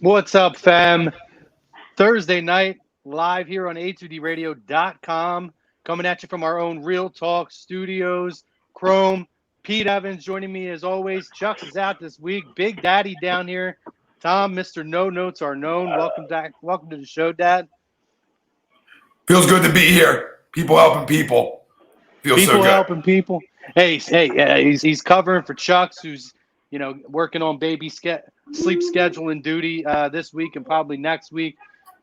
What's up, fam? Thursday night, live here on A2DRadio.com. Coming at you from our own Real Talk Studios. Chrome, Pete Evans joining me as always. Chucks is out this week. Big Daddy down here. Tom, Mr. No Notes Are Known. Welcome back. Welcome to the show, Dad. Feels good to be here. People helping people. Feels people so good. Helping people. Hey, he's covering for Chucks, who's working on baby sleep scheduling duty this week and probably next week.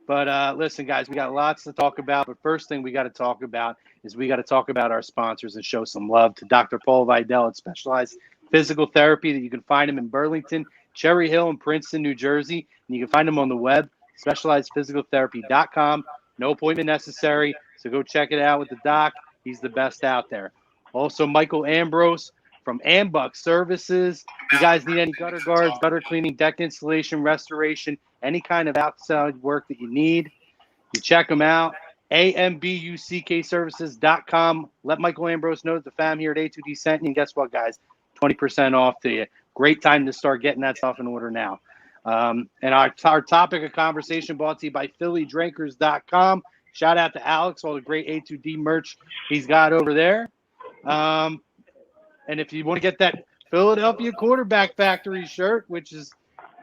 But listen, guys, we got lots to talk about. But first thing we got to talk about is we got to talk about our sponsors and show some love to Dr. Paul Vidal at Specialized Physical Therapy. That you can find him in Burlington, Cherry Hill, and Princeton, New Jersey. And you can find him on the web, specializedphysicaltherapy.com. No appointment necessary. So go check it out with the doc. He's the best out there. Also, Michael Ambrose from Ambuck Services. If you guys need any gutter guards, gutter cleaning, deck installation, restoration, any kind of outside work that you need, you check them out. ambuckservices.com. Let Michael Ambrose know that the fam here at A2D sent you. And guess what, guys? 20% off to you. Great time to start getting that stuff in order now. And our topic of conversation brought to you by PhillyDrinkers.com. Shout out to Alex, all the great A2D merch he's got over there. And if you want to get that Philadelphia Quarterback Factory shirt, which is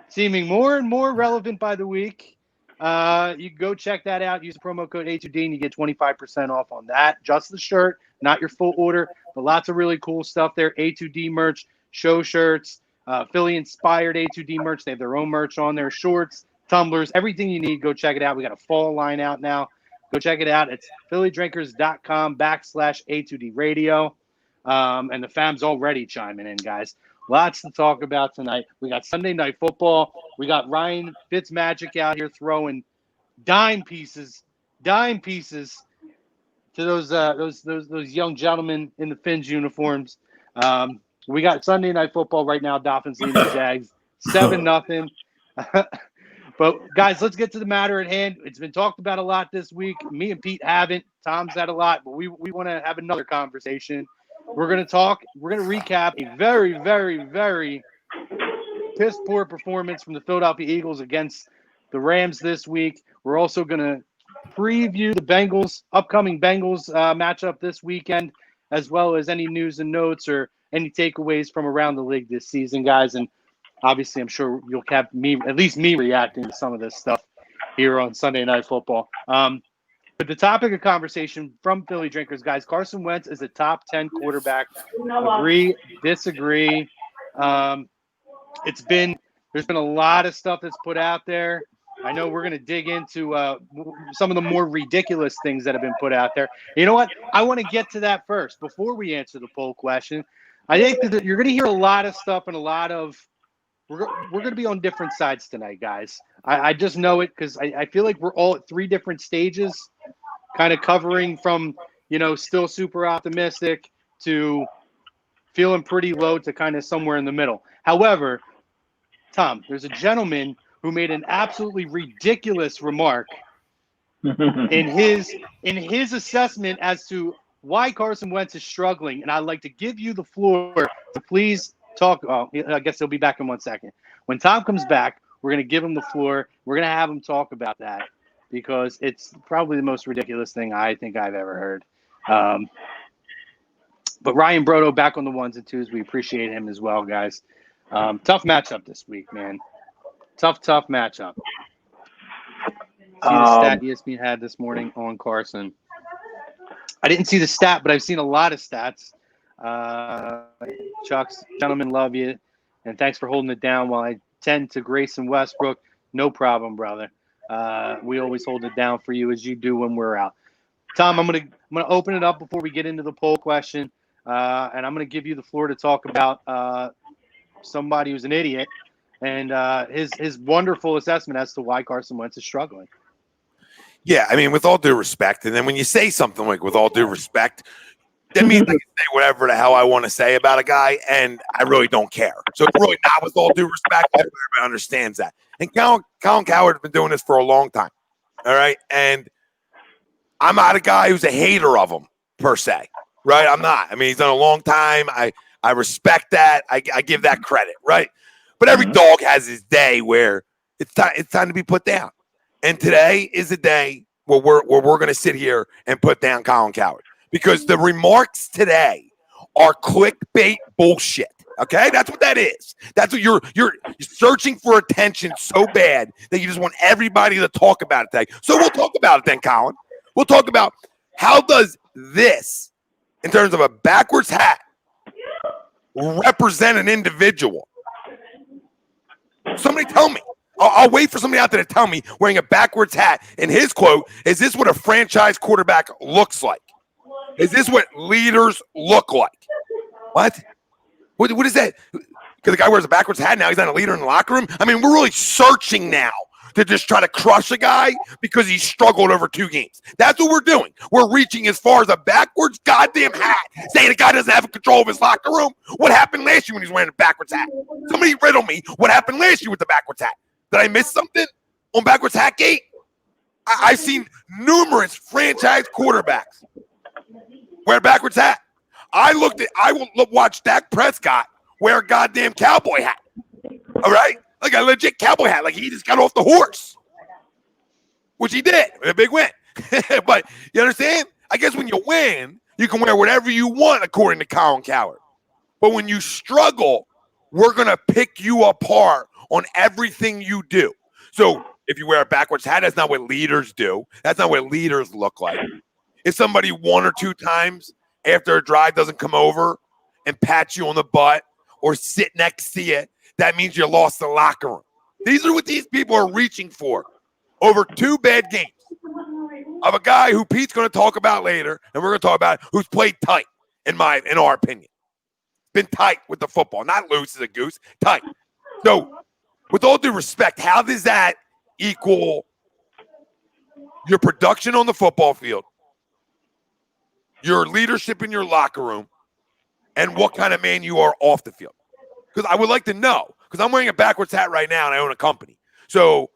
seeming more and more relevant by the week, you can go check that out. Use the promo code A2D and you get 25% off on that. Just the shirt, not your full order, but lots of really cool stuff there. A2D merch, show shirts, Philly-inspired A2D merch. They have their own merch on there, shorts, tumblers, everything you need. Go check it out. We got a fall line out now. Go check it out. It's PhillyDrinkers.com/A2D Radio. And the fam's already chiming in, guys. Lots to talk about tonight. We got Sunday Night Football. We got Ryan Fitzmagic out here throwing dime pieces to those young gentlemen in the Fins uniforms. We got Sunday Night Football right now. Dolphins leading the Jags 7-0. But, guys, let's get to the matter at hand. It's been talked about a lot this week. Me and Pete haven't. Tom's had a lot, but we want to have another conversation. We're going to recap a very, very, very piss-poor performance from the Philadelphia Eagles against the Rams this week. We're also going to preview the upcoming Bengals matchup this weekend, as well as any news and notes or any takeaways from around the league this season, guys. And obviously, I'm sure you'll have at least me reacting to some of this stuff here on Sunday Night Football. But the topic of conversation from Philly Drinkers, guys, Carson Wentz is a top 10 quarterback. Agree, disagree. There's been a lot of stuff that's put out there. I know we're going to dig into some of the more ridiculous things that have been put out there. You know what? I want to get to that first before we answer the poll question. I think that you're going to hear a lot of stuff and a lot of we're going to be on different sides tonight, guys. I just know it because I feel like we're all at three different stages, kind of covering from, still super optimistic to feeling pretty low to kind of somewhere in the middle. However, Tom, there's a gentleman who made an absolutely ridiculous remark in his assessment as to why Carson Wentz is struggling. And I'd like to give you the floor to please talk. Oh, I guess he'll be back in 1 second. When Tom comes back, we're going to give him the floor. We're going to have him talk about that because it's probably the most ridiculous thing I think I've ever heard. But Ryan Brodo back on the ones and twos. We appreciate him as well, guys. Tough matchup this week, man. Tough matchup. See the stat ESPN had this morning on Carson. I didn't see the stat, but I've seen a lot of stats. Chucks, gentlemen, love you. And thanks for holding it down while I tend to Grayson Westbrook. No problem, brother. We always hold it down for you as you do when we're out. Tom, I'm gonna open it up before we get into the poll question. And I'm gonna give you the floor to talk about somebody who's an idiot and his wonderful assessment as to why Carson Wentz is struggling. Yeah, I mean, with all due respect, and then when you say something like with all due respect, that means I can say whatever the hell I want to say about a guy, and I really don't care. So it's really not with all due respect. Everybody understands that. And Colin Cowherd has been doing this for a long time, all right? And I'm not a guy who's a hater of him, per se, right? I'm not. I mean, he's done a long time. I respect that. I give that credit, right? But every dog has his day where it's time to be put down. And today is a day where we're going to sit here and put down Colin Cowherd, because the remarks today are clickbait bullshit. Okay, that's what that is. That's what you're searching for attention so bad that you just want everybody to talk about it today. So we'll talk about it then, Colin. We'll talk about how does this, in terms of a backwards hat, represent an individual. Somebody tell me. I'll wait for somebody out there to tell me, wearing a backwards hat, and his quote, is this what a franchise quarterback looks like? Is this what leaders look like? What? What is that? Because the guy wears a backwards hat now, he's not a leader in the locker room? I mean, we're really searching now to just try to crush a guy because he struggled over 2 games. That's what we're doing. We're reaching as far as a backwards goddamn hat, saying the guy doesn't have control of his locker room. What happened last year when he was wearing a backwards hat? Somebody riddle me what happened last year with the backwards hat. Did I miss something on backwards hat gate? I've seen numerous franchise quarterbacks wear a backwards hat. I watched Dak Prescott wear a goddamn cowboy hat. All right? Like a legit cowboy hat. Like he just got off the horse. Which he did. A big win. But you understand? I guess when you win, you can wear whatever you want, according to Colin Cowherd. But when you struggle, we're going to pick you apart on everything you do. So if you wear a backwards hat, that's not what leaders do. That's not what leaders look like. If somebody 1 or 2 times after a drive doesn't come over and pat you on the butt or sit next to you, that means you lost the locker room. These are what these people are reaching for over 2 bad games of a guy who Pete's going to talk about later, and we're going to talk about who's played tight, in our opinion. Been tight with the football. Not loose as a goose, tight. So, with all due respect, how does that equal your production on the football field, your leadership in your locker room, and what kind of man you are off the field? Because I would like to know, because I'm wearing a backwards hat right now and I own a company. So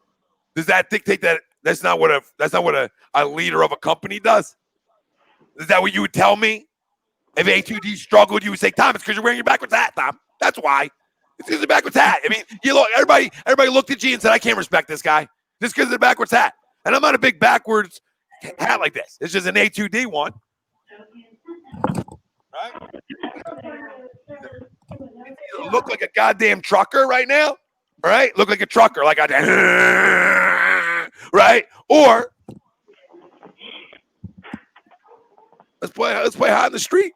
does that dictate that that's not what a leader of a company does? Is that what you would tell me? If A2D struggled, you would say, Tom, it's because you're wearing your backwards hat, Tom. That's why. It's because of the backwards hat. I mean, you look, everybody looked at you and said, I can't respect this guy just because of the backwards hat. And I'm not a big backwards hat like this. It's just an A2D one. Right? You look like a goddamn trucker right now. Right? Look like a trucker, like a right? Or let's play hot in the street.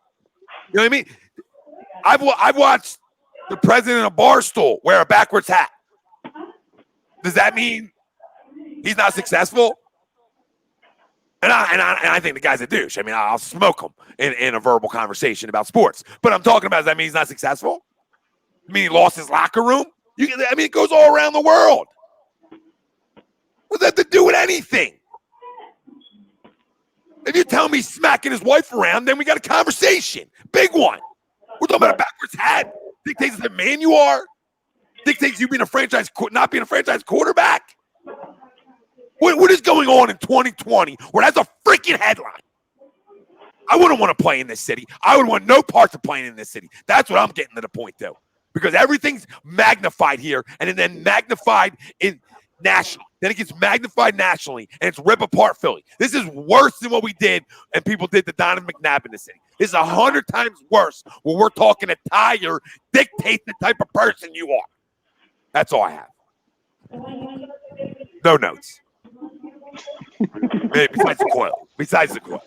You know what I mean? I've watched the president of Barstool wear a backwards hat. Does that mean he's not successful? And I think the guy's a douche. I mean, I'll smoke him in a verbal conversation about sports. But I'm talking about, does that mean he's not successful? I mean, he lost his locker room? It goes all around the world. What does that have to do with anything? If you tell me he's smacking his wife around, then we got a conversation. Big one. We're talking about a backwards hat. Dictates the man you are. Dictates you being not being a franchise quarterback. What is going on in 2020 where that's a freaking headline? I wouldn't want to play in this city. I would want no parts of playing in this city. That's what I'm getting to the point, though. Because everything's magnified here and then magnified nationally. Then it gets magnified nationally, and it's rip apart Philly. This is worse than what we did and people did to Donovan McNabb in the city. This is 100 times worse when we're talking a tire dictate the type of person you are. That's all I have. No notes. Besides the coil.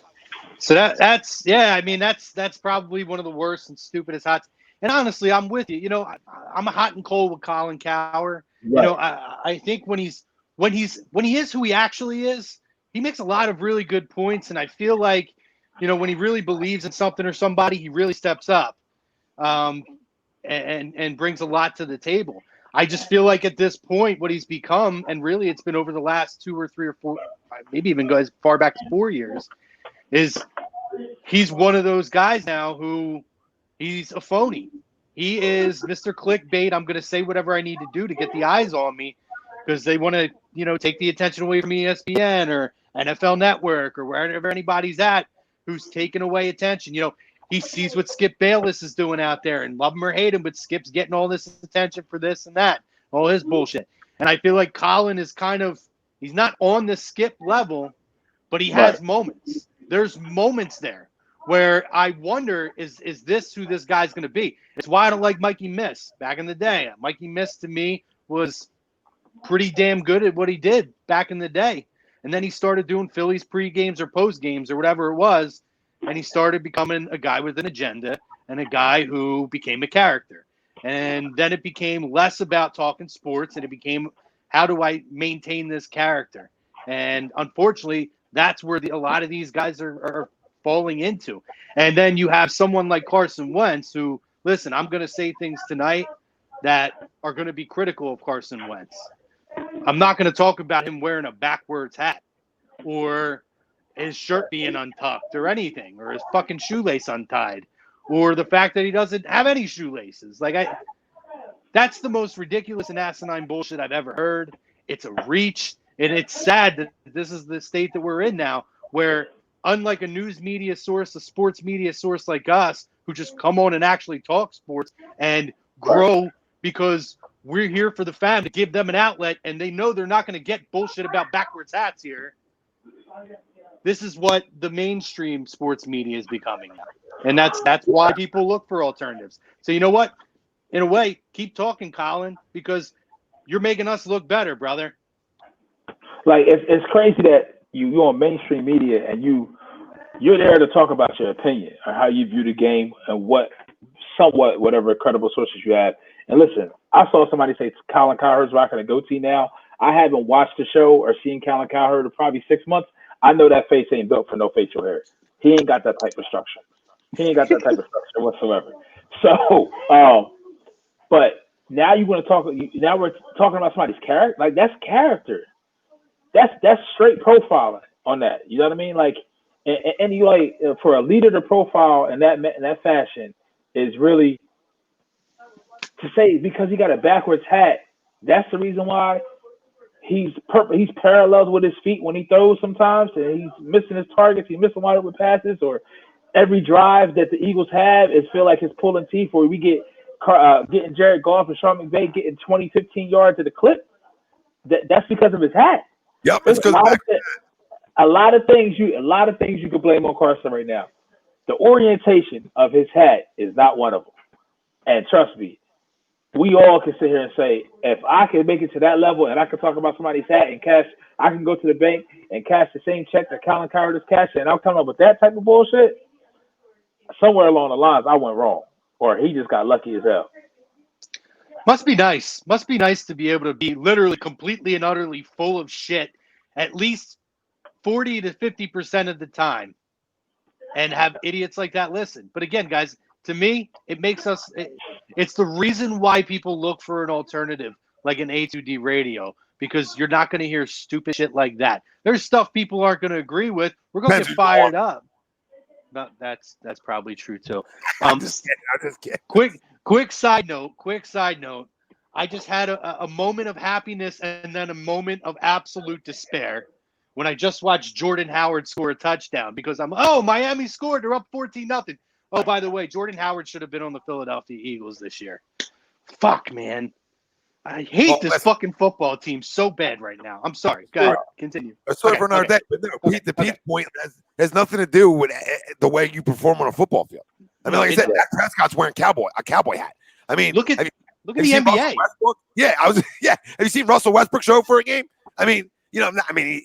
So that's probably one of the worst and stupidest hots. And honestly, I'm with you. You know, I'm a hot and cold with Colin Cowherd. Right. You know, I think when he is who he actually is, he makes a lot of really good points. And I feel like, you know, when he really believes in something or somebody, he really steps up, and brings a lot to the table. I just feel like at this point, what he's become, and really it's been over the last 2 or 3 or 4, maybe even go as far back as 4 years, is he's one of those guys now who he's a phony. He is Mr. Clickbait. I'm going to say whatever I need to do to get the eyes on me because they want to, you know, take the attention away from ESPN or NFL Network or wherever anybody's at who's taking away attention. You know, he sees what Skip Bayless is doing out there, and love him or hate him, but Skip's getting all this attention for this and that, all his bullshit. And I feel like Colin is he's not on the Skip level, but he has moments. There's moments there where I wonder, is this who this guy's going to be? It's why I don't like Mikey Miss back in the day. Mikey Miss, to me, was pretty damn good at what he did back in the day. And then he started doing Phillies pre-games or post-games or whatever it was, and he started becoming a guy with an agenda and a guy who became a character. And then it became less about talking sports, and it became, how do I maintain this character? And unfortunately, that's where a lot of these guys are falling into. And then you have someone like Carson Wentz who, listen, I'm going to say things tonight that are going to be critical of Carson Wentz. I'm not going to talk about him wearing a backwards hat or his shirt being untucked or anything, or his fucking shoelace untied, or the fact that he doesn't have any shoelaces. That's the most ridiculous and asinine bullshit I've ever heard. It's a reach, and it's sad that this is the state that we're in now, where unlike a news media source, a sports media source like us, who just come on and actually talk sports and grow because we're here for the fam to give them an outlet, and they know they're not going to get bullshit about backwards hats here. This is what the mainstream sports media is becoming now. And that's why people look for alternatives. So you know what? In a way, keep talking, Colin, because you're making us look better, brother. Like, it's crazy that you're on mainstream media and you're there to talk about your opinion or how you view the game and whatever credible sources you have. And listen, I saw somebody say Colin Cowherd's rocking a goatee now. I haven't watched the show or seen Colin Cowherd in probably 6 months. I know that face ain't built for no facial hair. He ain't got that type of structure. Whatsoever. So, but now you want to talk. Now we're talking about somebody's character. Like, that's character. That's straight profiling on that. You know what I mean? Like, and you like for a leader to profile in that fashion is really to say because he got a backwards hat. That's the reason why he's paralleled with his feet when he throws sometimes, and he's missing his targets. He's missing wide open passes, or every drive that the Eagles have is feel like it's pulling teeth, where we getting Jared Goff and Sean McVay getting 20, 15 yards to the clip. That's because of his hat. Yep, it's because a lot of things you could blame on Carson right now. The orientation of his hat is not one of them. And trust me, we all can sit here and say, if I can make it to that level and I can talk about somebody's hat and cash, I can go to the bank and cash the same check that Colin Cowherd is cashing, and I'll come up with that type of bullshit. Somewhere along the lines, I went wrong, or he just got lucky as hell. Must be nice. Must be nice to be able to be literally completely and utterly full of shit at least 40 to 50% of the time and have idiots like that listen. But again, guys, to me, it's the reason why people look for an alternative like an A2D radio, because you're not going to hear stupid shit like that. There's stuff people aren't going to agree with. We're going to get fired up. But that's probably true too. I'm just kidding. Quick side note. I just had a moment of happiness and then a moment of absolute despair when I just watched Jordan Howard score a touchdown, because Miami scored. They're up 14-0. Oh, by the way, Jordan Howard should have been on the Philadelphia Eagles this year. Fuck, man. I hate this fucking football team so bad right now. I'm sorry. Go ahead. Continue. Sorry for another day. But no, Pete's point has nothing to do with the way you perform on a football field. I mean, like I said, Dak Prescott's wearing a cowboy hat. I mean, look at the NBA. Yeah, have you seen Russell Westbrook show up for a game? I mean,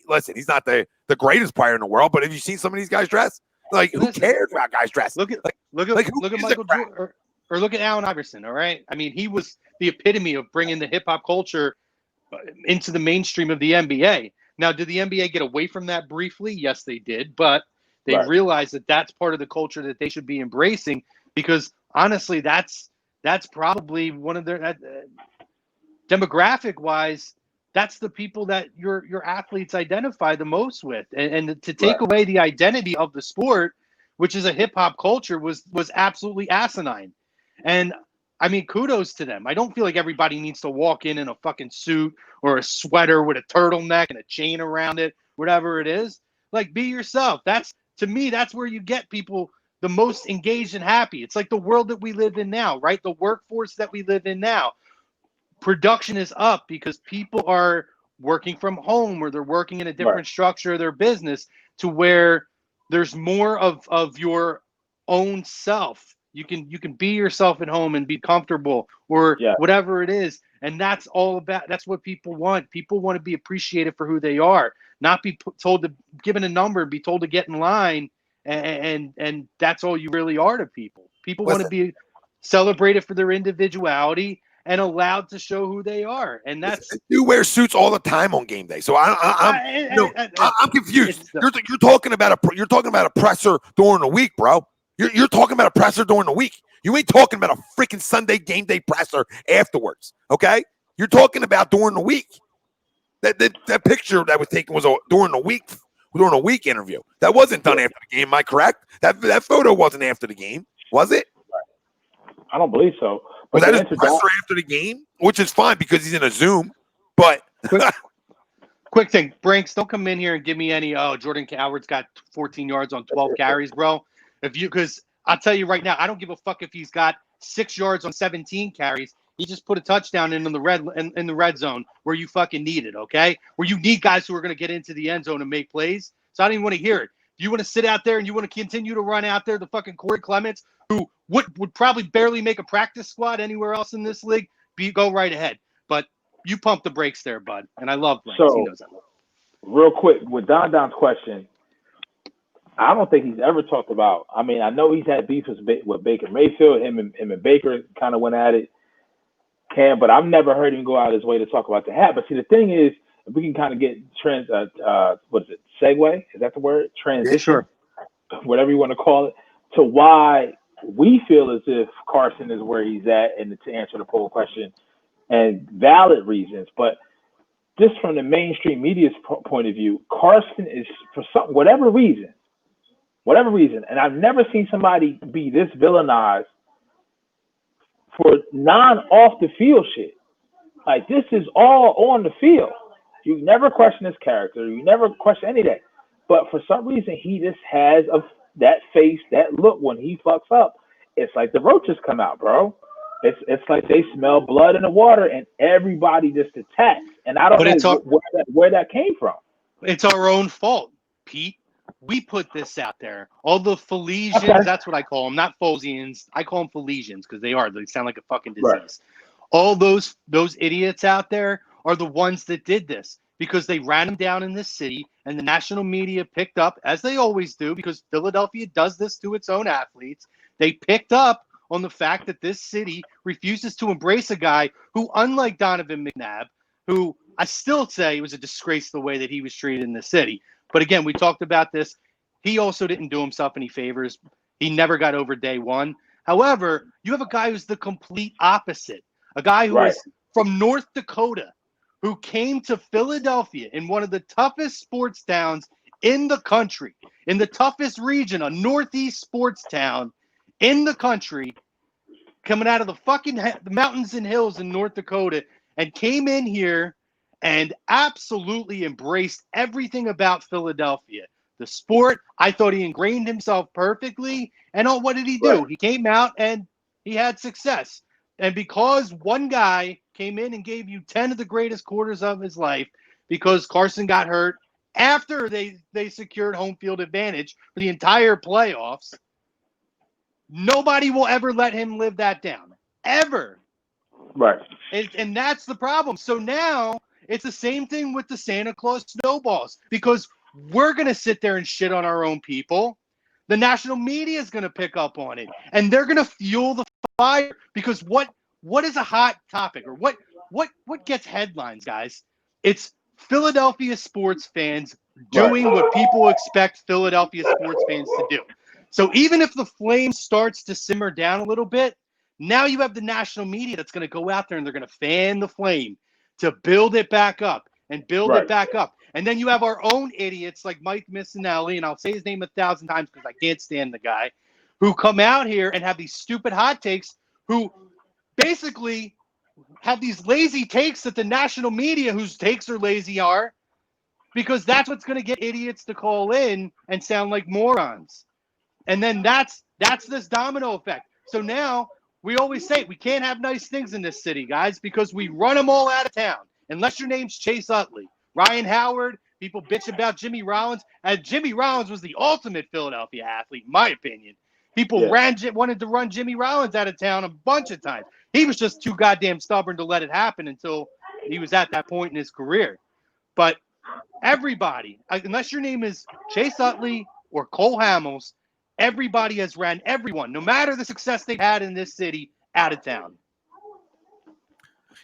listen, he's not the greatest player in the world, but have you seen some of these guys dress? Like, who cares about guys dressed? Look at Michael Jordan or look at Allen Iverson. All right, I mean, he was the epitome of bringing the hip hop culture into the mainstream of the NBA. Now, did the NBA get away from that briefly? Yes, they did, but they realized that that's part of the culture that they should be embracing, because honestly, that's probably one of their demographic wise. That's the people that your athletes identify the most with, and to take away the identity of the sport, which is a hip hop culture, was absolutely asinine. And I mean, kudos to them. I don't feel like everybody needs to walk in a fucking suit or a sweater with a turtleneck and a chain around it, whatever it is. Like, be yourself. To me, that's where you get people, the most engaged and happy. It's like the world that we live in now, right? The workforce that we live in now. Production is up because people are working from home or they're working in a different structure of their business to where there's more of your own self. You can be yourself at home and be comfortable or whatever it is. And that's all about, that's what people want. People want to be appreciated for who they are, not be told to given a number, be told to get in line. And that's all you really are to people. People want to be celebrated for their individuality and allowed to show who they are. And that's, you wear suits all the time on game day. So I'm confused. You're talking about a presser during the week, bro. You're talking about a presser during the week. You ain't talking about a freaking Sunday game day presser afterwards. Okay? You're talking about during the week. That picture that was taken was during the week interview. That wasn't done after the game. Am I correct? That photo wasn't after the game, was it? I don't believe so. Was that his presser after the game? Which is fine because he's in a Zoom. But quick thing, Brinks, don't come in here and give me any. Oh, Jordan Howard's got 14 yards on 12 carries, bro. Because I'll tell you right now, I don't give a fuck if he's got 6 yards on 17 carries. He just put a touchdown in the red zone where you fucking need it, okay? Where you need guys who are going to get into the end zone and make plays. So I don't even want to hear it. If you want to sit out there and you want to continue to run out there, the fucking Corey Clements, who would probably barely make a practice squad anywhere else in this league, go right ahead. But you pump the brakes there, bud. And I love Brinks. So, he knows that. Real quick, with Don's question, I don't think he's ever talked about. I mean, I know he's had beef with Baker Mayfield. Him and Baker kind of went at it. But I've never heard him go out his way to talk about the hat. But see, the thing is, if we can kind of get segue? Is that the word? Transition, yeah, sure. Whatever you want to call it, to why we feel as if Carson is where he's at, and to answer the poll question, and valid reasons. But just from the mainstream media's point of view, Carson is, for whatever reason, and I've never seen somebody be this villainized for non-off the field shit. Like, this is all on the field. You never question his character. You never question any of that. But for some reason, he just has that face, that look when he fucks up. It's like the roaches come out, bro. It's like they smell blood in the water and everybody just attacks. And I don't know where that came from. It's our own fault, Pete. We put this out there. All the Philesians, that's what I call them, not Folesians. I call them Philesians because they sound like a fucking disease. Right. All those idiots out there are the ones that did this because they ran them down in this city, and the national media picked up, as they always do, because Philadelphia does this to its own athletes. They picked up on the fact that this city refuses to embrace a guy who, unlike Donovan McNabb, who I still say was a disgrace the way that he was treated in the city. But again, we talked about this. He also didn't do himself any favors. He never got over day one. However, you have a guy who's the complete opposite. A guy who is from North Dakota, who came to Philadelphia in one of the toughest sports towns in the country, in the toughest region, a northeast sports town in the country, coming out of the mountains and hills in North Dakota, and came in here and absolutely embraced everything about Philadelphia. The sport, I thought he ingrained himself perfectly. And what did he do? He came out and he had success. And because one guy came in and gave you 10 of the greatest quarters of his life, because Carson got hurt after they secured home field advantage for the entire playoffs, nobody will ever let him live that down. Ever. Right. And that's the problem. So now it's the same thing with the Santa Claus snowballs, because we're going to sit there and shit on our own people. The national media is going to pick up on it, and they're going to fuel the fire, because what is a hot topic, or what gets headlines, guys? It's Philadelphia sports fans doing what people expect Philadelphia sports fans to do. So even if the flame starts to simmer down a little bit, now you have the national media that's going to go out there and they're going to fan the flame to build it back up and build it back up. And then you have our own idiots like Mike Missinelli, and I'll say his name 1,000 times because I can't stand the guy, who come out here and have these stupid hot takes, who basically have these lazy takes that the national media, whose takes are lazy, are, because that's what's going to get idiots to call in and sound like morons. And then that's That's this domino effect. So now we always say we can't have nice things in this city, guys, because we run them all out of town. Unless your name's Chase Utley, Ryan Howard. People bitch about Jimmy Rollins, and Jimmy Rollins was the ultimate Philadelphia athlete, in my opinion. People wanted to run Jimmy Rollins out of town a bunch of times. He was just too goddamn stubborn to let it happen until he was at that point in his career. But everybody, unless your name is Chase Utley or Cole Hamels, everybody has ran everyone, no matter the success they've had in this city, out of town.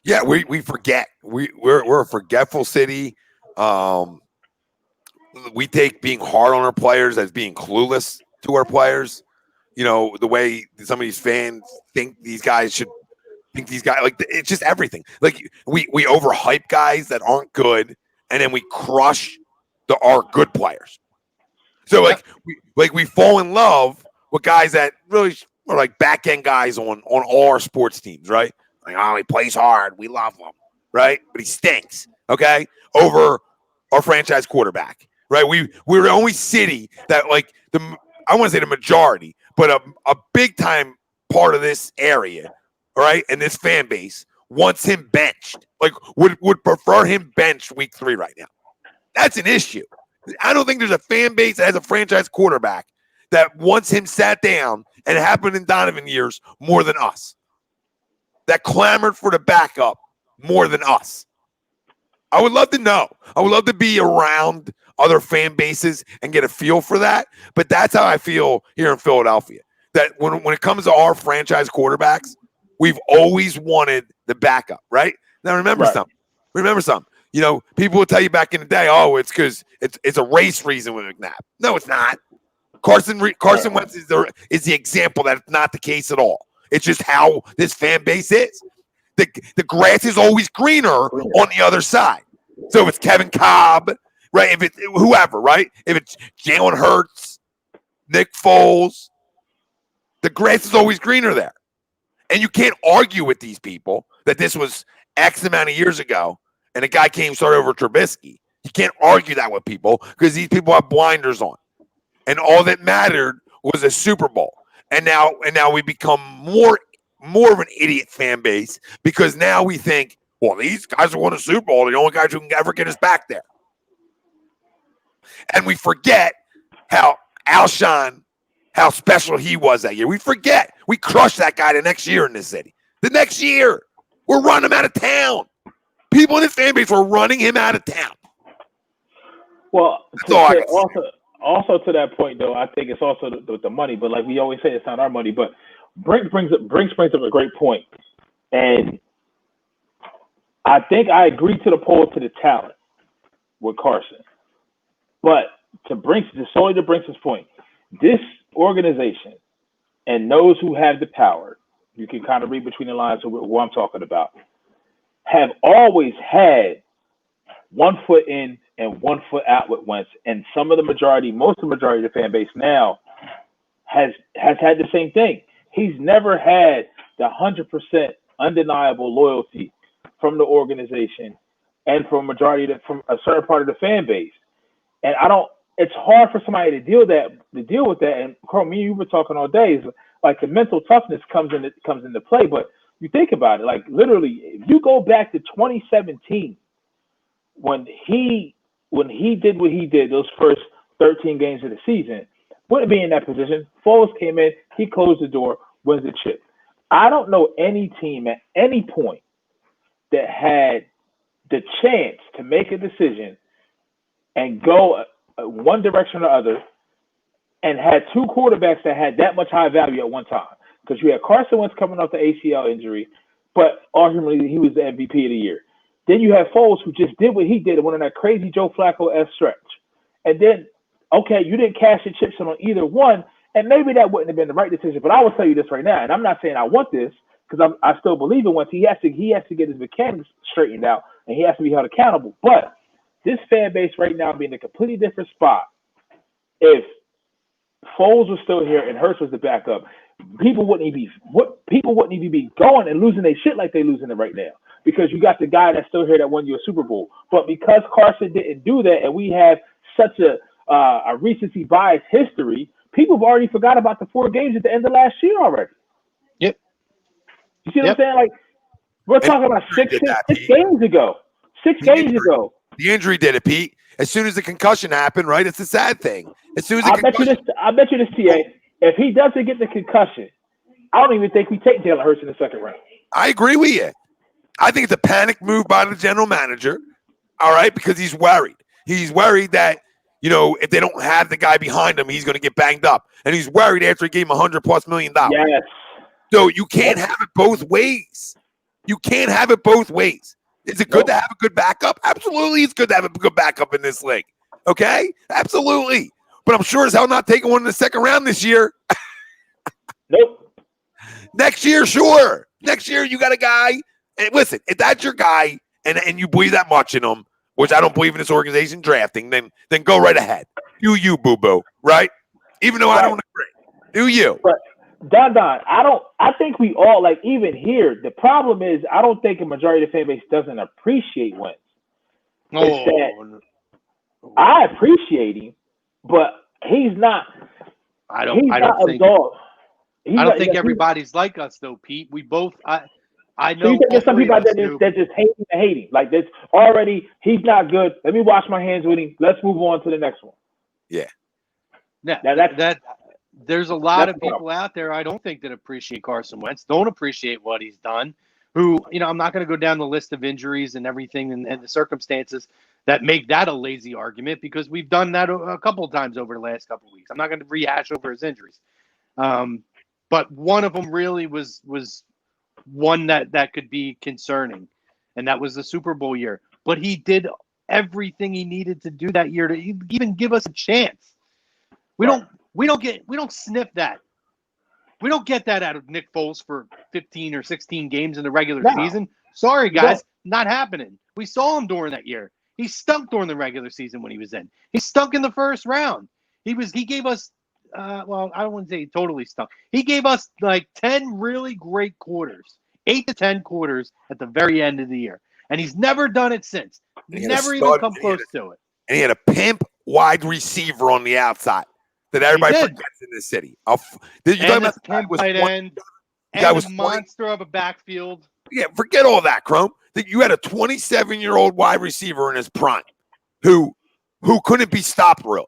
Yeah, we forget. We're a forgetful city. We take being hard on our players as being clueless to our players. You know, the way some of these fans think these guys should think these guys, like, it's just everything. Like, we overhype guys that aren't good, and then we crush our good players. So we fall in love with guys that really are like back end guys on all our sports teams, right? Like, oh, he plays hard, we love him, right? But he stinks, okay? Over our franchise quarterback, right? We're the only city that, like, I want to say the majority, but a big time part of this area, all right, and this fan base wants him benched. Like, would prefer him benched week 3 right now. That's an issue. I don't think there's a fan base that has a franchise quarterback that wants him sat down, and it happened in Donovan years, more than us. That clamored for the backup more than us. I would love to know. I would love to be around other fan bases and get a feel for that. But that's how I feel here in Philadelphia. That when it comes to our franchise quarterbacks, we've always wanted the backup, right? Now remember something. You know, people will tell you back in the day, oh, it's because it's a race reason with McNabb. No, it's not. Carson Wentz is the example that it's not the case at all. It's just how this fan base is. The grass is always greener on the other side. So if it's Kevin Cobb, right? If it's whoever, right? If it's Jalen Hurts, Nick Foles, the grass is always greener there. And you can't argue with these people that this was X amount of years ago and a guy came start over Trubisky. You can't argue that with people because these people have blinders on. And all that mattered was a Super Bowl. And now we become more of an idiot fan base because now we think, well, these guys who won a Super Bowl are the only guys who can ever get us back there. And we forget how Alshon, how special he was that year. We forget. We crushed that guy the next year in this city. The next year, we're running him out of town. People in the fan base were running him out of town. Well, also to that point, though, I think it's also the money. But like we always say, it's not our money. But Brinks brings up a great point. And I think I agree to the talent with Carson. But solely to Brinks' point, this organization and those who have the power, you can kind of read between the lines of what I'm talking about, have always had 1 foot in and 1 foot out with Wentz. And most of the majority of the fan base now has had the same thing. He's never had the 100% undeniable loyalty from the organization and from a certain part of the fan base. And it's hard for somebody to deal with that. And Carl, me and you were talking all day, is like the mental toughness comes into play. But you think about it, like literally, if you go back to 2017, when he did what he did, those first 13 games of the season, wouldn't be in that position. Foles came in, he closed the door, wins the chip. I don't know any team at any point that had the chance to make a decision and go one direction or other and had 2 quarterbacks that had that much high value at one time. Because you had Carson Wentz coming off the ACL injury, but arguably he was the MVP of the year. Then you have Foles, who just did what he did and went on that crazy Joe Flacco-esque stretch. And then, okay, you didn't cash your chips on either one, and maybe that wouldn't have been the right decision. But I will tell you this right now, and I'm not saying I want this, because I still believe in Wentz. He has to get his mechanics straightened out, and he has to be held accountable. But this fan base right now being in a completely different spot, if Foles was still here and Hurts was the backup, people wouldn't even be going and losing their shit like they losing it right now. Because you got the guy that's still here that won you a Super Bowl. But because Carson didn't do that, and we have such a recency bias history, people have already forgot about the 4 games at the end of last year already. Yep. You see what I'm saying? Like, we're talking about six games ago. 6 games ago. The injury did it, Pete. As soon as the concussion happened, right? It's a sad thing. As soon as I bet you this, TA. If he doesn't get the concussion, I don't even think we take Jalen Hurts in the second round. I agree with you. I think it's a panic move by the general manager. All right, because he's worried. He's worried that, you know, if they don't have the guy behind him, he's going to get banged up. And he's worried after he gave him $100+ million. Yes. So you can't have it both ways. You can't have it both ways. Is it good to have a good backup? Absolutely, it's good to have a good backup in this league. Okay? Absolutely. But I'm sure as hell not taking one in the second round this year. Nope. Next year, sure. Next year, you got a guy. And listen, if that's your guy and you believe that much in him, which I don't believe in this organization drafting, then go right ahead. Do you, boo-boo, right? Even though I don't agree. Do you. But Don, I think we all, like, even here, the problem is I don't think a majority of the fan base doesn't appreciate Wentz. It's that I appreciate him, but he's not. I don't think everybody's like us though, Pete. We both. I know. So you think there's some people out there that just hate him. Like this already. He's not good. Let me wash my hands with him. Let's move on to the next one. Yeah. Yeah. There's a lot of people out there I don't think that appreciate Carson Wentz, don't appreciate what he's done, who, you know, I'm not going to go down the list of injuries and everything and the circumstances that make that a lazy argument because we've done that a couple of times over the last couple of weeks. I'm not going to rehash over his injuries. But one of them really was one that could be concerning, and that was the Super Bowl year. But he did everything he needed to do that year to even give us a chance. We don't sniff that. We don't get that out of Nick Foles for 15 or 16 games in the regular season. Sorry, guys, not happening. We saw him during that year. He stunk during the regular season when he was in. He stunk in the first round. He gave us, well, I don't want to say he totally stunk. He gave us like 10 really great quarters, 8 to 10 quarters at the very end of the year. And he's never done it since. Never even come close to it. And he had a pimp wide receiver on the outside that everybody forgets in this city. You're talking about the guy was tight end, and a monster of a backfield. Yeah, forget all that, Chrome. That you had a 27-year-old wide receiver in his prime who couldn't be stopped really,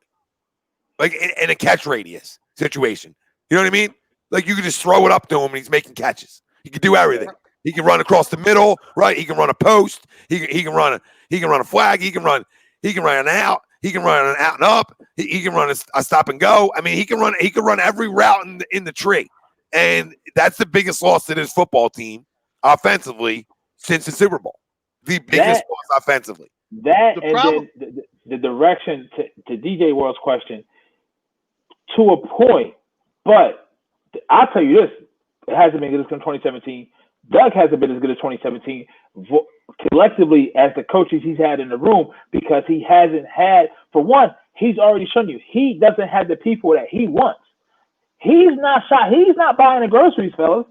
like in a catch radius situation. You know what I mean? Like you could just throw it up to him and he's making catches. He can do everything. He can run across the middle, right? He can run a post. He can run a flag. He can run an out. He can run an out and up. He can run a stop and go. I mean, he can run every route in the tree. And that's the biggest loss to this football team offensively since the Super Bowl. The biggest loss offensively. Then the direction to DJ World's question to a point. But I'll tell you this, it hasn't been good as 2017. Doug hasn't been as good as 2017 collectively as the coaches he's had in the room because he hasn't had, for one, he's already shown you he doesn't have the people that he wants. He's not shot. He's not buying the groceries, fellas.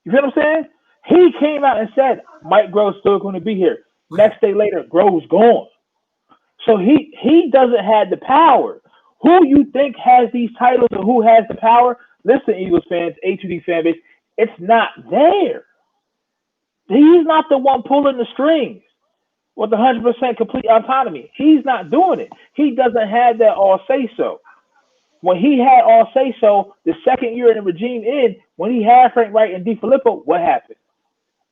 You feel what I'm saying? He came out and said, Mike Grove's still going to be here. Next day later, Grove's gone. So he doesn't have the power. Who you think has these titles and who has the power? Listen, Eagles fans, A2D fan base, it's not there. He's not the one pulling the strings with 100% complete autonomy. He's not doing it. He doesn't have that all say-so. When he had all say-so, the second year in the regime when he had Frank Wright and DeFilippo, what happened?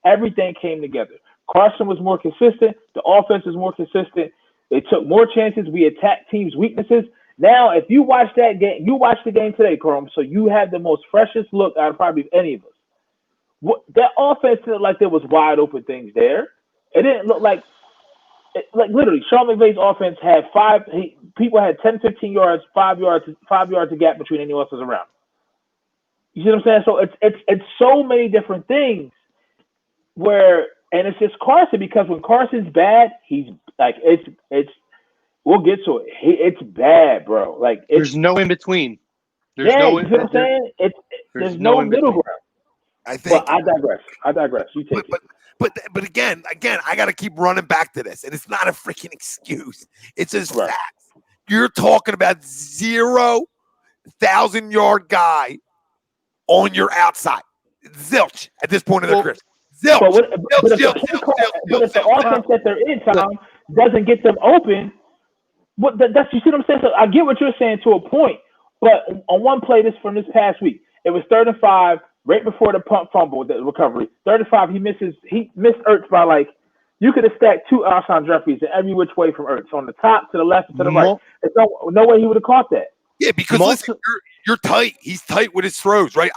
Everything came together. Carson was more consistent. The offense was more consistent. They took more chances. We attacked teams' weaknesses. Now, if you watch that game, you watched the game today, Chrome, so you had the most freshest look out of probably any of us. That offense looked like there was wide open things there. It didn't look like literally Sean McVay's offense had people had 10, 15 yards, 5 yards of gap between anyone else was around. You see what I'm saying? So it's so many different things and it's just Carson because when Carson's bad, he's like it's we'll get to it. It's bad, bro. Like there's no in between. You see what I'm saying? There's no middle ground. I think. Well, I digress. You take it. But again, I got to keep running back to this, and it's not a freaking excuse. It's just facts. You're talking about zero 1,000-yard guy on your outside. Zilch at this point of their career. But Zilch. If the offense that they're in, Tom, doesn't get them open, that's you see what I'm saying? So I get what you're saying to a point, but on one play from this past week, it was 3rd and 5, right before the punt fumble, the recovery. 3rd and 5, he missed Ertz by like, you could have stacked 2 Alshon Jeffries in every which way from Ertz, on the top, to the left, and to the right. There's no way he would have caught that. Yeah, because listen, you're tight. He's tight with his throws, right?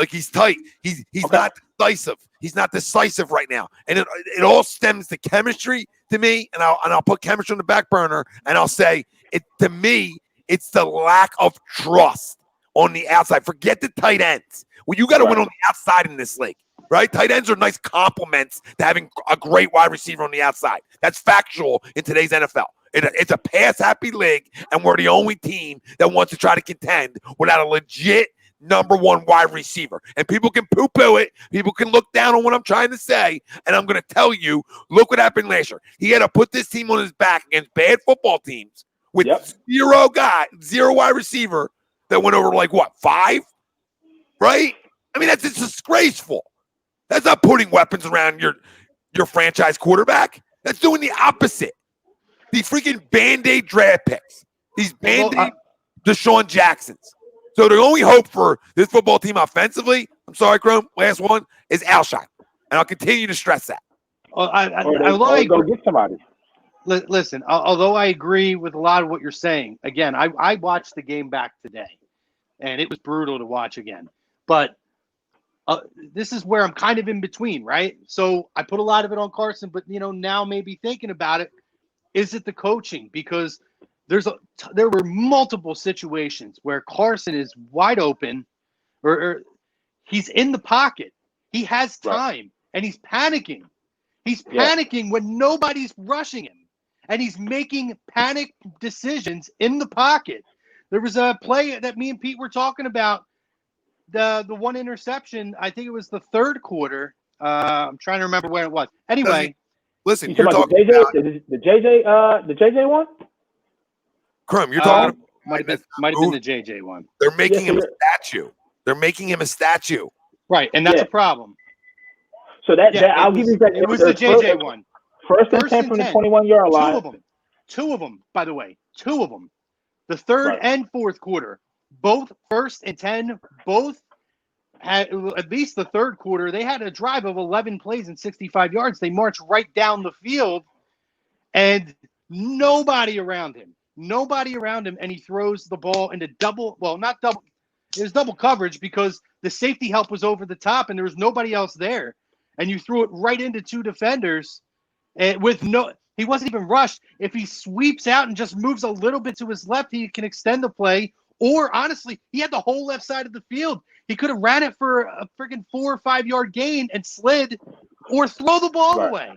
He's tight. He's okay. Not decisive. He's not decisive right now, and it all stems to chemistry to me. And I'll put chemistry on the back burner, and I'll say it to me. It's the lack of trust on the outside. Forget the tight ends. Well, you got to win on the outside in this league, right? Tight ends are nice compliments to having a great wide receiver on the outside. That's factual in today's NFL. It's a pass-happy league, and we're the only team that wants to try to contend without a legit number 1 wide receiver. And people can poo-poo it. People can look down on what I'm trying to say, and I'm going to tell you, look what happened last year. He had to put this team on his back against bad football teams with zero wide receiver that went over like, 5? Right? I mean, it's disgraceful. That's not putting weapons around your franchise quarterback. That's doing the opposite. These freaking Band-Aid draft picks. These Band-Aid Deshaun Jacksons. So the only hope for this football team offensively, I'm sorry, Chrome, last one, is Alshon. And I'll continue to stress that. Go get somebody. Listen, although I agree with a lot of what you're saying, again, I watched the game back today, and it was brutal to watch again. But this is where I'm kind of in between, right? So I put a lot of it on Carson, but, now maybe thinking about it, is it the coaching? Because there were multiple situations where Carson is wide open or he's in the pocket. He has time, and he's panicking. He's panicking when nobody's rushing him, and he's making panic decisions in the pocket. There was a play that me and Pete were talking about, the one interception. I think it was the 3rd quarter. I'm trying to remember where it was. Anyway. Listen, you're talking about the JJ one? Crum, you're talking might have been the JJ one. They're making him a statue. They're making him a statue. Right, and that's a problem. So I'll give you that. It was the JJ one. First and 10 from the 21-yard line. Two of them, by the way. 2 of them. The 3rd and 4th quarter. Both 1st and 10, both had, at least the 3rd quarter, they had a drive of 11 plays and 65 yards. They marched right down the field, and nobody around him, and he throws the ball into it was double coverage because the safety help was over the top, and there was nobody else there, and you threw it right into 2 defenders, and he wasn't even rushed. If he sweeps out and just moves a little bit to his left, he can extend the play, or honestly, he had the whole left side of the field. He could have ran it for a freaking 4 or 5 yard gain and slid, or throw the ball away,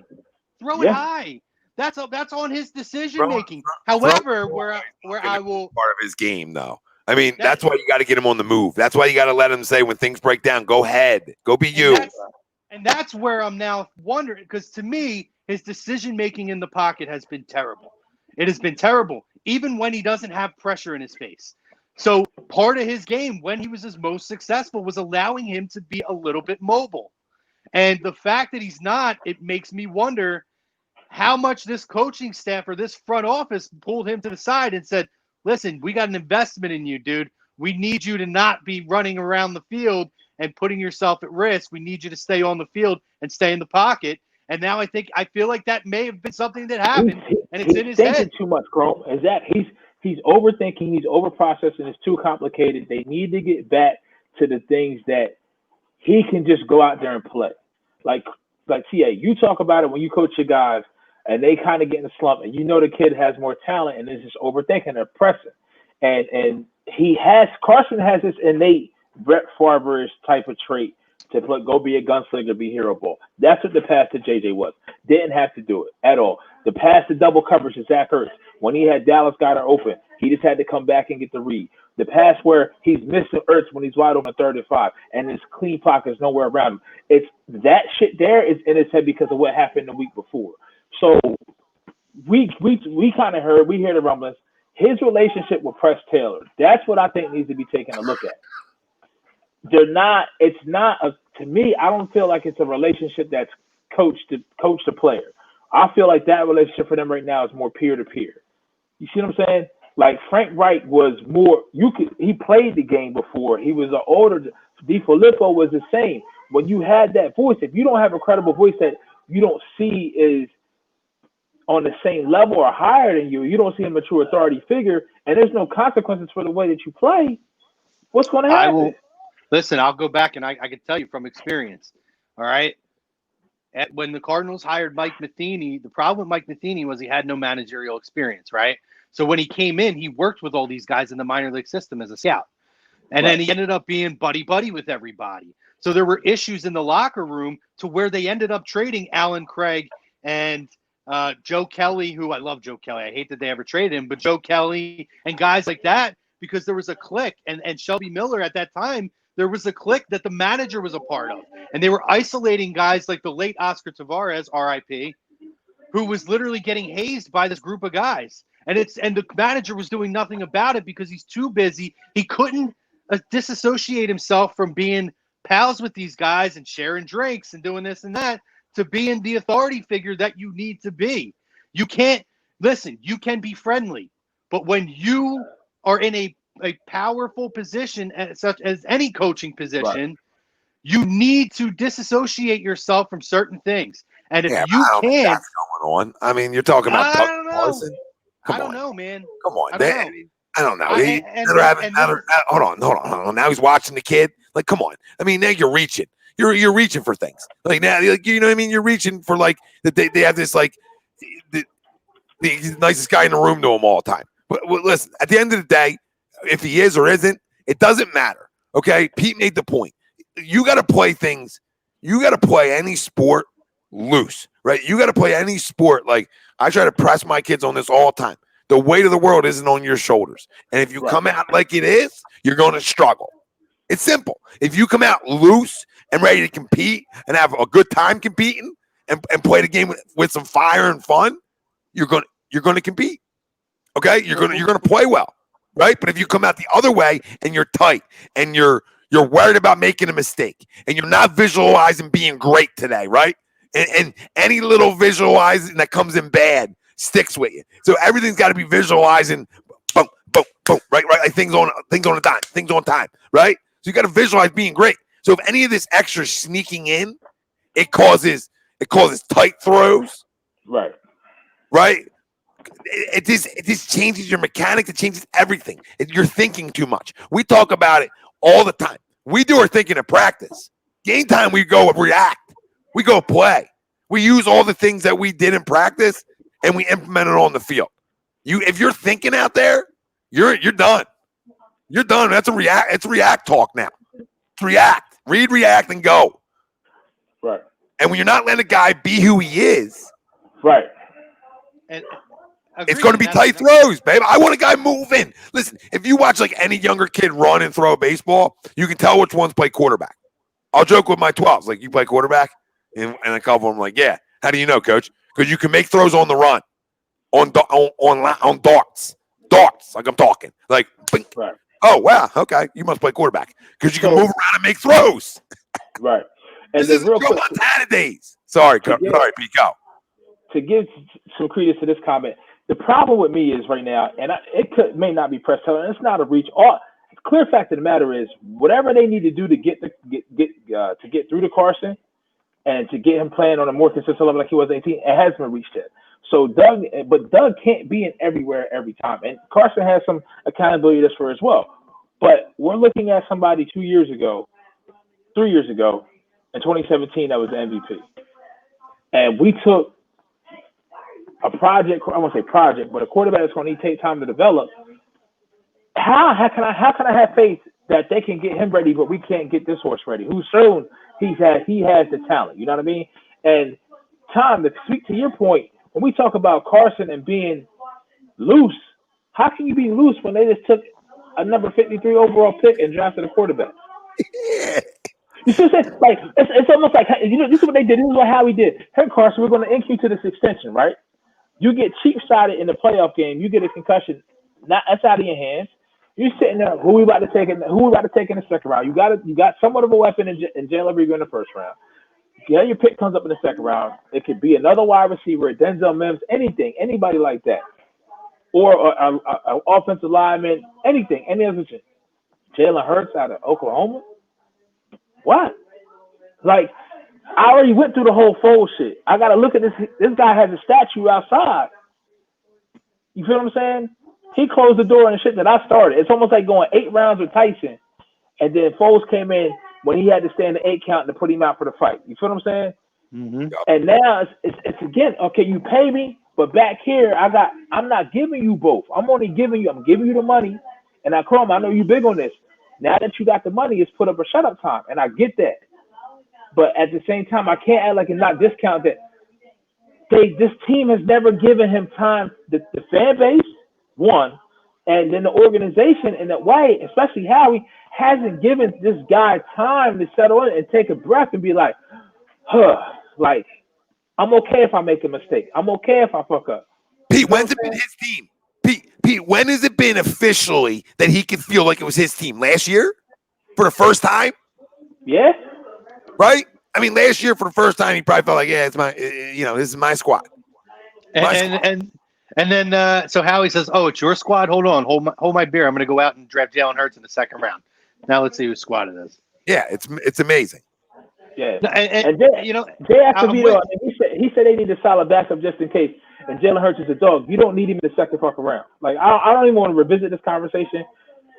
throw it high. That's on his decision making. However, where I will part of his game though. I mean, that's why you got to get him on the move. That's why you got to let him say when things break down, go ahead, go be you. And that's where I'm now wondering, because to me, his decision making in the pocket has been terrible. It has been terrible, even when he doesn't have pressure in his face. So part of his game when he was his most successful was allowing him to be a little bit mobile. And the fact that he's not, it makes me wonder how much this coaching staff or this front office pulled him to the side and said, listen, we got an investment in you, dude. We need you to not be running around the field and putting yourself at risk. We need you to stay on the field and stay in the pocket. And now I feel like that may have been something that happened, and it's in his head. He's thinking too much, Chrome. Is that he's overthinking, he's overprocessing, it's too complicated. They need to get back to the things that he can just go out there and play. Like TA, you talk about it when you coach your guys and they kind of get in a slump and you know the kid has more talent and is just overthinking, they're pressing. And Carson has this innate Brett Favre type of trait to go be a gunslinger, be hero ball. That's what the pass to JJ was. Didn't have to do it at all. The pass to double coverage to Zach Ertz, when he had Dallas got her open, he just had to come back and get the read. The pass where he's missing Ertz when he's wide open 3rd and 5, and his clean pocket's nowhere around him. It's that shit there is in his head because of what happened the week before. So we kind of hear the rumblings. his relationship with Press Taylor, that's what I think needs to be taken a look at. To me, I don't feel like it's a relationship that's coach to player. I feel like that relationship for them right now is more peer to peer. You see what I'm saying? Like Frank Wright was more. He played the game before. He was an older. DeFilippo was the same. When you had that voice, if you don't have a credible voice that you don't see is on the same level or higher than you don't see a mature authority figure, and there's no consequences for the way that you play, what's going to happen? Listen, I'll go back and I can tell you from experience. All right. When the Cardinals hired Mike Matheny, the problem with Mike Matheny was he had no managerial experience, right? So when he came in, he worked with all these guys in the minor league system as a scout. And then he ended up being buddy-buddy with everybody. So there were issues in the locker room to where they ended up trading Alan Craig and Joe Kelly, who I love Joe Kelly. I hate that they ever traded him, but Joe Kelly and guys like that, because there was a clique. And Shelby Miller at that time, there was a clique that the manager was a part of. And they were isolating guys like the late Oscar Tavares, RIP, who was literally getting hazed by this group of guys. And the manager was doing nothing about it because he's too busy. He couldn't disassociate himself from being pals with these guys and sharing drinks and doing this and that to being the authority figure that you need to be. You can't listen. You can be friendly, but when you are in a powerful position, such as any coaching position, you need to disassociate yourself from certain things. And if you can't, that's going on. I mean, you're talking about Doug Carson. I don't know, man. Come on, I don't know. Hold on. Now he's watching the kid. Like, come on. I mean, now you're reaching. You're reaching for things. Like now, like, you know what I mean? You're reaching for like that. They have this like the nicest guy in the room to him all the time. But listen, at the end of the day, if he is or isn't, it doesn't matter. Okay, Pete made the point. You got to play things. You got to play any sport loose, right? You got to play any sport. Like I try to press my kids on this all the time. The weight of the world isn't on your shoulders. And if you come out like it is, you're going to struggle. It's simple. If you come out loose and ready to compete and have a good time competing and play the game with some fire and fun, you're going to compete. Okay? You're going to play well, right? But if you come out the other way and you're tight and you're worried about making a mistake and you're not visualizing being great today, right? And any little visualizing that comes in bad sticks with you. So everything's got to be visualizing, boom, boom, boom, right? Like things on a dime, things on time, right? So you got to visualize being great. So if any of this extra sneaking in, it causes tight throws, right? It just changes your mechanics. It changes everything. You're thinking too much. We talk about it all the time. We do our thinking at practice. Game time, we go react. We go play. We use all the things that we did in practice and we implement it on the field. If you're thinking out there, you're done. You're done. That's it's react talk now. It's react. Read, react, and go. Right. And when you're not letting a guy be who he is, right. And it's going to be tight throws, babe. I want a guy moving. Listen, if you watch like any younger kid run and throw a baseball, you can tell which ones play quarterback. I'll joke with my 12s, like, you play quarterback? And a couple of them like, yeah. How do you know, coach? Because you can make throws on the run, on darts, like I'm talking. Like, right. Oh, wow, okay. You must play quarterback because you can move around and make throws. Right. And this is Joe Montana days. Sorry, Pete, go. To give some credence to this comment, the problem with me is right now, and may not be press telling, it's not a reach. The clear fact of the matter is, whatever they need to do to get through to Carson and to get him playing on a more consistent level like he was 18, it hasn't been reached yet. So Doug can't be in everywhere every time, and Carson has some accountability this for as well. But we're looking at somebody 3 years ago, in 2017, that was the MVP, and we took a project. I won't say project, but a quarterback that's going to take time to develop. How can I have faith that they can get him ready, but we can't get this horse ready? Who's shown he has the talent. You know what I mean? And Tom, to speak to your point, when we talk about Carson and being loose, how can you be loose when they just took a number 53 overall pick and drafted a quarterback? You see what I'm saying? Like, it's almost like, this is what they did. This is what Howie did. Hey, Carson, we're going to ink you to this extension, right? You get cheap-sided in the playoff game. You get a concussion That's out of your hands. You're sitting there. Who we about to take in the second round? You got somewhat of a weapon in Jalen Reagor in the first round. Yeah, your pick comes up in the second round. It could be another wide receiver, Denzel Mims, anybody like that, or an offensive lineman, anything, any other thing. Jalen Hurts out of Oklahoma. What? Like, I already went through the whole Foles shit. I got to look at this. This guy has a statue outside. You feel what I'm saying? He closed the door and the shit that I started. It's almost like going 8 rounds with Tyson, and then Foles came in when he had to stand the 8 count to put him out for the fight. You feel what I'm saying? Mm-hmm. And now it's again, okay, you pay me, but back here I'm not giving you both. I'm giving you the money, and I know you big on this. Now that you got the money, it's put up a shut up time, and I get that. But at the same time, I can't act like and not discount that. This team has never given him time. The fan base, one, and then the organization in that way, especially Howie, hasn't given this guy time to settle in and take a breath and be like, like, I'm okay if I make a mistake. I'm okay if I fuck up. Pete, when's it been his team? Pete, when has it been officially that he could feel like it was his team? Last year? For the first time? Yeah. Right? I mean, last year for the first time, he probably felt like, yeah, it's my, this is my squad. And then so Howie says, "Oh, it's your squad. Hold on, hold my beer. I'm going to go out and draft Jalen Hurts in the second round. Now let's see whose squad it is." Yeah, it's amazing. Yeah, and Jay Acevedo, he said they need a solid backup just in case. And Jalen Hurts is a dog. You don't need him in the second fucking round. Like I don't even want to revisit this conversation.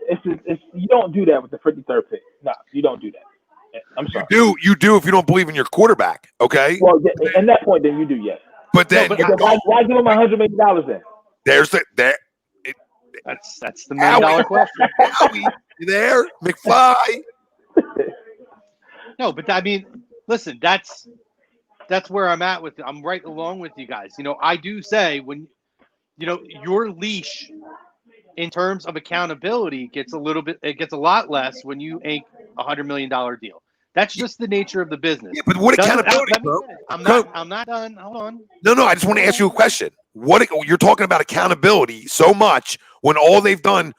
It's you don't do that with the 53rd pick. No, you don't do that. I'm sorry. You do if you don't believe in your quarterback. Okay. Well, at that point, then you do, yes. But then why give him $100 million then? That's the $1 million question. Howie, you there, McFly? No, but I mean, listen, that's where I'm at with it. I'm right along with you guys. I do say when your leash in terms of accountability gets a lot less when you ink $100 million deal. That's just the nature of the business. Yeah, but what accountability, bro? I'm not done. Hold on. No, I just want to ask you a question. What you're talking about accountability so much when all they've done?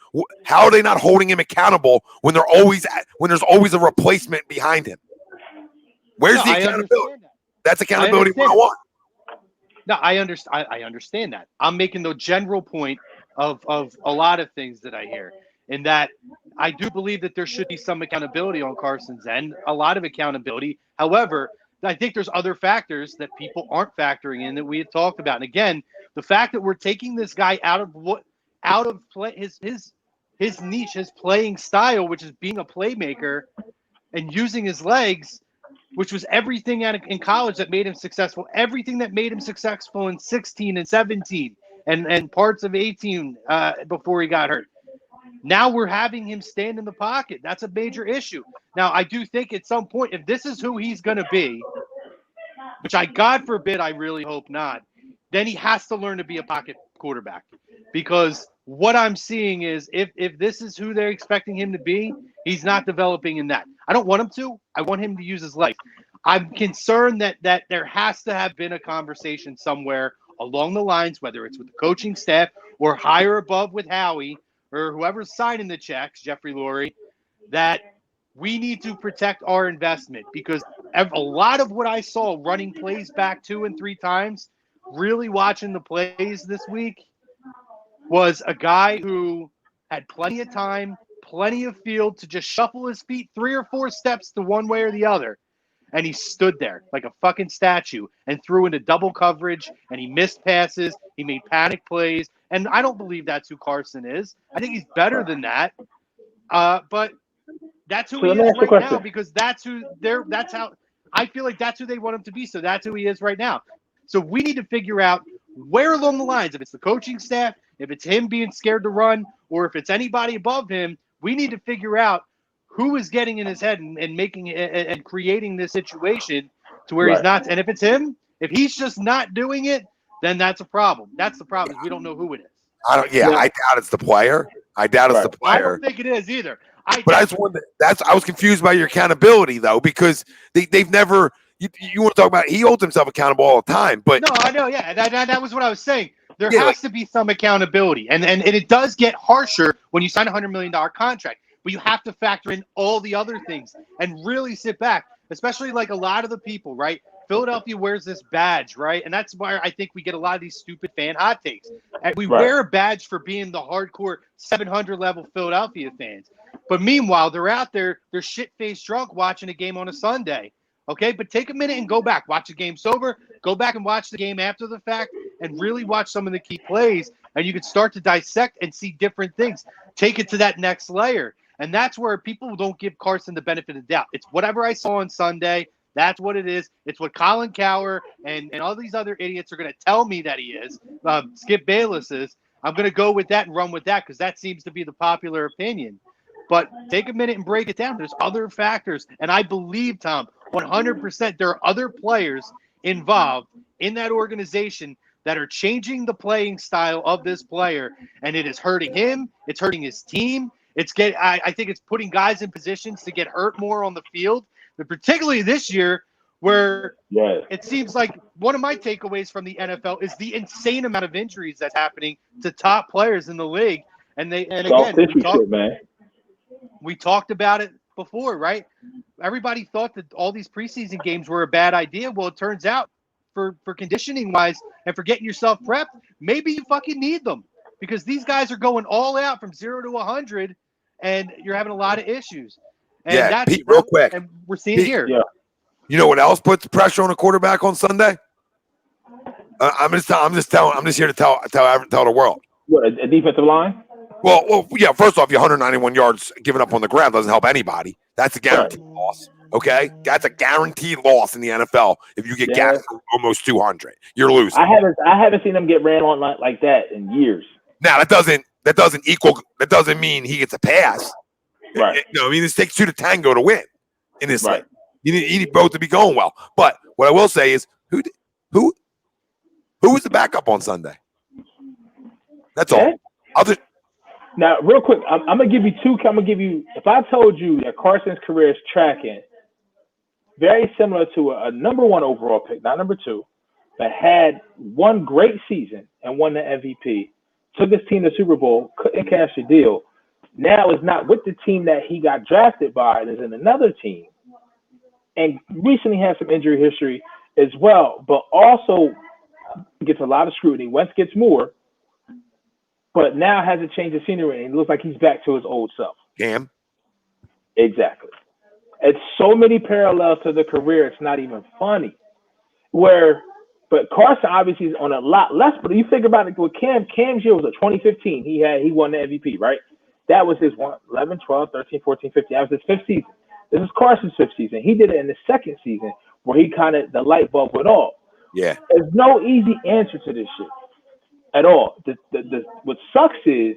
How are they not holding him accountable when there's always a replacement behind him? Where's the accountability? That's accountability 101. No, I understand. I understand that. I'm making the general point of a lot of things that I hear, in that I do believe that there should be some accountability on Carson's end, a lot of accountability. However, I think there's other factors that people aren't factoring in that we had talked about. And again, the fact that we're taking this guy out of his niche, his playing style, which is being a playmaker, and using his legs, which was everything in college that made him successful, everything that made him successful in 16 and 17 and parts of 18 before he got hurt. Now we're having him stand in the pocket. That's a major issue. Now, I do think at some point, if this is who he's going to be, which God forbid, I really hope not, then he has to learn to be a pocket quarterback. Because what I'm seeing is if this is who they're expecting him to be, he's not developing in that. I don't want him to. I want him to use his legs. I'm concerned that there has to have been a conversation somewhere along the lines, whether it's with the coaching staff or higher above with Howie or whoever's signing the checks, Jeffrey Lurie, that we need to protect our investment, because a lot of what I saw running plays back 2 and 3 times, really watching the plays this week, was a guy who had plenty of time, plenty of field to just shuffle his feet 3 or 4 steps to one way or the other. And he stood there like a fucking statue and threw into double coverage, and he missed passes. He made panic plays. And I don't believe that's who Carson is. I think he's better than that. But that's who he is right now, because that's how I feel like that's who they want him to be. So that's who he is right now. So we need to figure out where along the lines, if it's the coaching staff, if it's him being scared to run, or if it's anybody above him, we need to figure out who is getting in his head and making and creating this situation to where he's not. And if it's him, if he's just not doing it, then that's a problem. That's the problem. Is we don't know who it is. I doubt it's the player. I doubt it's the player. I don't think it is either. I was confused by your accountability though, because they've never. You want to talk about? He holds himself accountable all the time, but no, I know. Yeah, that was what I was saying. There has to be some accountability. And it does get harsher when you sign a $100 million contract. But you have to factor in all the other things and really sit back, especially like a lot of the people, right? Philadelphia wears this badge, right? And that's why I think we get a lot of these stupid fan hot takes. And we wear a badge for being the hardcore 700 level Philadelphia fans. But meanwhile, they're out there, they're shit-faced drunk watching a game on a Sunday. Okay, but take a minute and go back. Watch the game sober. Go back and watch the game after the fact and really watch some of the key plays. And you can start to dissect and see different things. Take it to that next layer. And that's where people don't give Carson the benefit of the doubt. It's whatever I saw on Sunday. That's what it is. It's what Colin Cowher and all these other idiots are going to tell me that he is. Skip Bayless is. I'm going to go with that and run with that because that seems to be the popular opinion. But take a minute and break it down. There's other factors. And I believe, Tom, 100% there are other players involved in that organization that are changing the playing style of this player. And it is hurting him. It's hurting his team. I think it's putting guys in positions to get hurt more on the field, but particularly this year where it seems like one of my takeaways from the NFL is the insane amount of injuries that's happening to top players in the league. And we talked about it before, right? Everybody thought that all these preseason games were a bad idea. Well, it turns out for conditioning wise and for getting yourself prepped, maybe you fucking need them because these guys are going all out from 0 to 100 and you're having a lot of issues. And that's Pete, real quick. And we're seeing it here. Yeah. You know what else puts pressure on a quarterback on Sunday? I'm just here to tell the world. What, a defensive line? Well, yeah. First off, your 191 yards given up on the ground doesn't help anybody. That's a guaranteed loss. Okay, that's a guaranteed loss in the NFL. If you get gassed almost 200, you're losing. I haven't seen him get ran on like that in years. Now that doesn't mean he gets a pass. Right. No, I mean, this takes 2 to tango to win in this league. You need both to be going well. But what I will say is, who was the backup on Sunday? That's all. Now, real quick, I'm gonna give you two. I'm gonna give you. If I told you that Carson's career is tracking very similar to a number 1 overall pick, not number 2, that had one great season and won the MVP, took his team to the Super Bowl, couldn't cash the deal. Now is not with the team that he got drafted by. It is in another team, and recently has some injury history as well, but also gets a lot of scrutiny. Wentz gets more, but now has a change of scenery, and it looks like he's back to his old self. Cam? Exactly. It's so many parallels to the career, it's not even funny. But Carson obviously is on a lot less, but you think about it with Cam's year was 2015. He won the MVP, right? That was his 11, 12, 13, 14, 15. That was his 5th season. This is Carson's 5th season. He did it in the 2nd season where he the light bulb went off. Yeah. There's no easy answer to this shit at all. What sucks is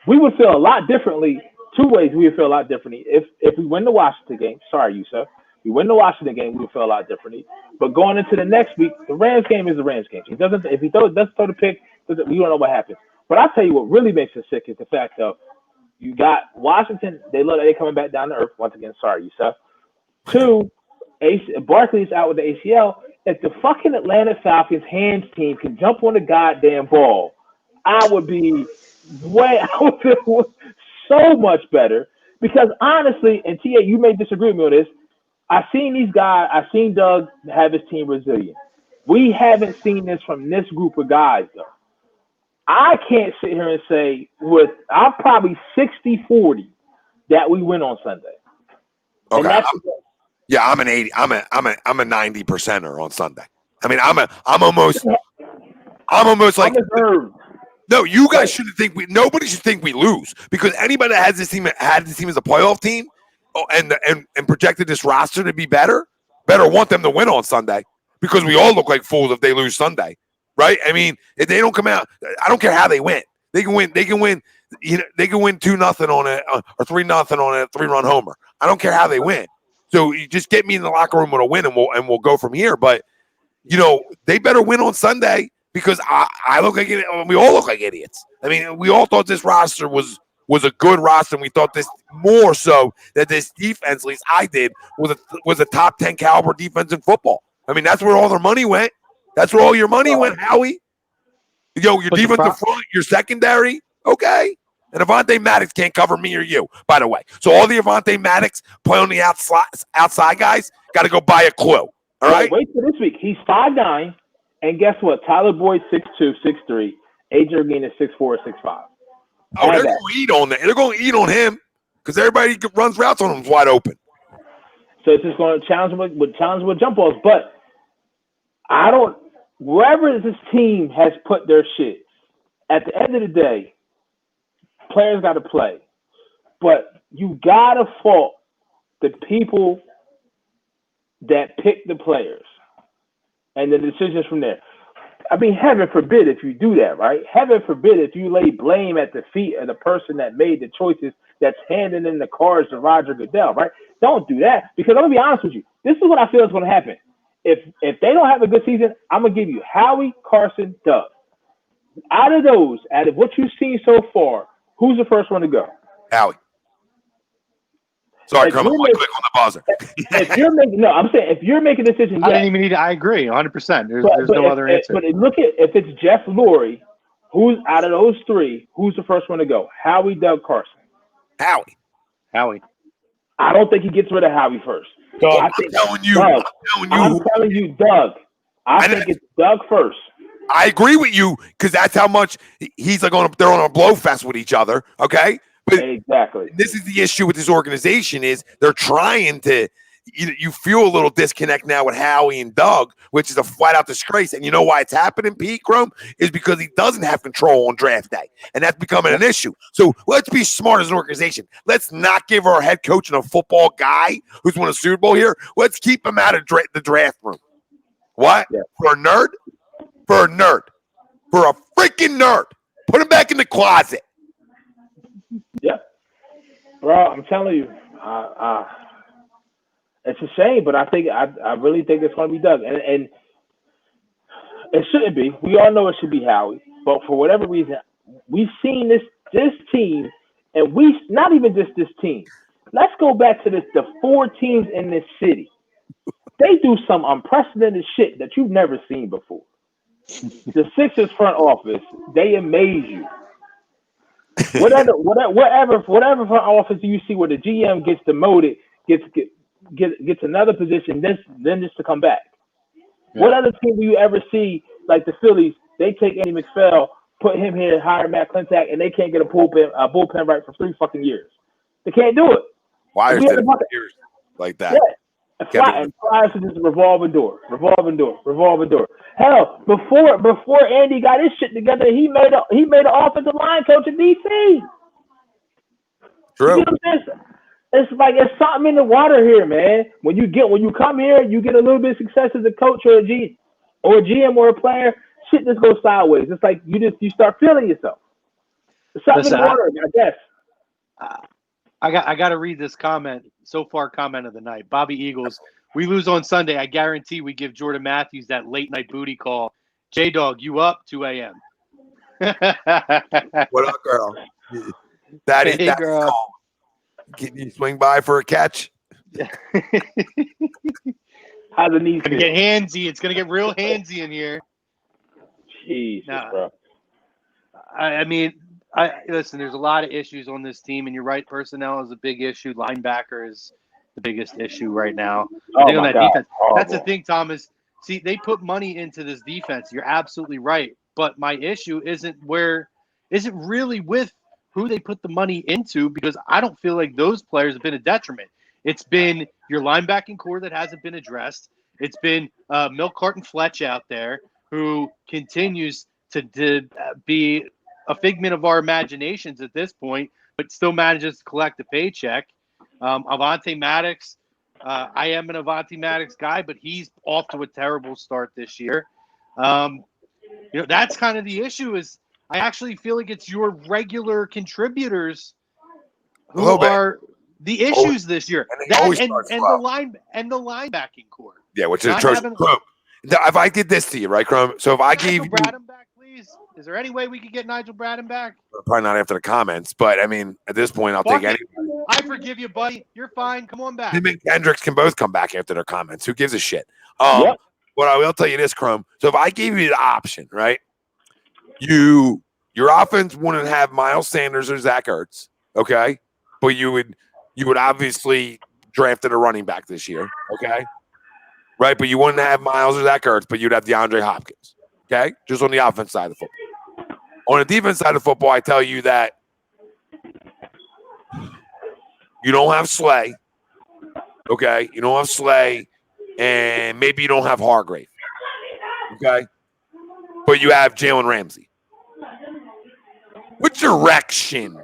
we would feel a lot differently. 2 ways we would feel a lot differently. If we win the Washington game, sorry, Yusuf. We win the Washington game, we would feel a lot differently. But going into the next week, the Rams game is the Rams game. If he doesn't throw the pick, we don't know what happens. But I'll tell you what really makes us sick is the fact of you got Washington, they look like they're coming back down to earth. Once again, sorry, Yusuf. 2, Barkley's out with the ACL. If the fucking Atlanta Falcons hands team can jump on the goddamn ball, I would feel so much better. Because honestly, and TA, you may disagree with me on this, I've seen Doug have his team resilient. We haven't seen this from this group of guys, though. I can't sit here and say I'm probably 60-40 that we win on Sunday. Okay. I'm an 80. I'm a 90%er on Sunday. I mean, I'm almost like no. You guys shouldn't think nobody should think we lose because anybody that had this team as a playoff team, and projected this roster to be better want them to win on Sunday because we all look like fools if they lose Sunday. Right? I mean, if they don't come out, I don't care how they win. They can win. You know, they can win 2-0 on it or 3-0 on a 3-run homer. I don't care how they win. So you just get me in the locker room with a win, and we'll go from here. But you know, they better win on Sunday because I look like we all look like idiots. I mean, we all thought this roster was a good roster, and we thought this more so that this defense, at least I did, was a top 10 caliber defense in football. I mean, that's where all their money went. That's where all your money went, Howie. Yo, your defensive front, your secondary, okay. And Avonte Maddox can't cover me or you, by the way. So all the Avonte Maddox play on the outside guys got to go buy a clue. All right? Wait till this week. He's 5'9", and guess what? Tyler Boyd 6'2", 6'3". AJ Green is 6'4", 6'5". Oh, they're going to eat on that. They're going to eat on him because everybody runs routes on him is wide open. So it's just going to challenge him with jump balls. But wherever this team has put their shit, at the end of the day, players got to play. But you got to fault the people that pick the players and the decisions from there. I mean, heaven forbid if you do that, right? Heaven forbid if you lay blame at the feet of the person that made the choices that's handing in the cards to Roger Goodell, right? Don't do that, because I'm going to be honest with you. This is what I feel is going to happen. If they don't have a good season, I'm going to give you Howie, Carson, Doug. Out of what you've seen so far, who's the first one to go? Howie. Sorry, Crum, I click on the buzzer. If you're making a decision, I didn't even need to. I agree, 100%. There's no other answer. But look at if it's Jeff Lurie, who's out of those three, who's the first one to go? Howie, Doug, Carson. Howie. I don't think he gets rid of Howie first. I'm telling you, Doug. I think it's Doug first. I agree with you because that's how much he's like they're on a blow fest with each other. Okay. But exactly. This is the issue with this organization is they're trying to you feel a little disconnect now with Howie and Doug, which is a flat out disgrace. And you know why it's happening, Pete Crum? Is because he doesn't have control on draft day. And that's becoming an issue. So let's be smart as an organization. Let's not give our head coach and a football guy who's won a Super Bowl here. Let's keep him out of the draft room. What? Yeah. For a nerd? For a nerd. For a freaking nerd. Put him back in the closet. Yeah. Bro, I'm telling you, it's a shame, but I really think it's going to be Doug. And it shouldn't be. We all know it should be Howie. But for whatever reason, we've seen this team, and not even just this team. Let's go back to the 4 teams in this city. They do some unprecedented shit that you've never seen before. The Sixers front office, they amaze you. Whatever front office do you see where the GM gets demoted, gets another position, then just to come back? Yeah. What other team do you ever see, like the Phillies, they take Andy McPhail, put him here, hire Matt Klentak, and they can't get a bullpen right for 3 fucking years? They can't do it. Why is it years like that? Yeah. And Flyers is just revolving door. Hell, before Andy got his shit together, he made an offensive line coach in DC. True. You know it's like it's something in the water here, man. When you come here, you get a little bit of success as a coach or a GM or a player. Shit just goes sideways. It's like you start feeling yourself. It's something in the water, I guess. I got to read this comment. So far, comment of the night. Bobby Eagles. We lose on Sunday. I guarantee we give Jordan Matthews that late night booty call. J-Dog, you up? 2 a.m. What up, girl? That's girl. Call. Can you swing by for a catch? How's the knees? It's gonna get handsy. It's gonna get real handsy in here. Jesus, bro. I mean, listen. There's a lot of issues on this team, and you're right. Personnel is a big issue. Linebacker is the biggest issue right now. I think on that defense. That's the thing, Thomas. See, they put money into this defense. You're absolutely right. But my issue isn't really with who they put the money into, because I don't feel like those players have been a detriment. It's been your linebacking core that hasn't been addressed. It's been Milk Carton Fletch out there who continues to be a figment of our imaginations at this point, but still manages to collect a paycheck. Avonte Maddox, I am an Avonte Maddox guy, but he's off to a terrible start this year. That's kind of the issue. Is I actually feel like it's your regular contributors who are the issues this year. The linebacking core. Yeah, which is Crum. If I did this to you, right, Crum? So if I gave you Bradham back, please. Is there any way we could get Nigel Bradham back? Probably not after the comments, but I mean, at this point, I'll take any. I forgive you, buddy. You're fine. Come on back. Him and Kendricks can both come back after their comments. Who gives a shit? Yep. But I will tell you this, Crum. So if I gave you the option, right? your offense wouldn't have Miles Sanders or Zach Ertz, okay? But you would obviously drafted a running back this year, okay? Right, but you wouldn't have Miles or Zach Ertz, but you'd have DeAndre Hopkins, okay? Just on the offense side of the football. On the defense side of football, I tell you that you don't have Slay, okay? You don't have Slay, and maybe you don't have Hargrave, okay? But you have Jalen Ramsey. What direction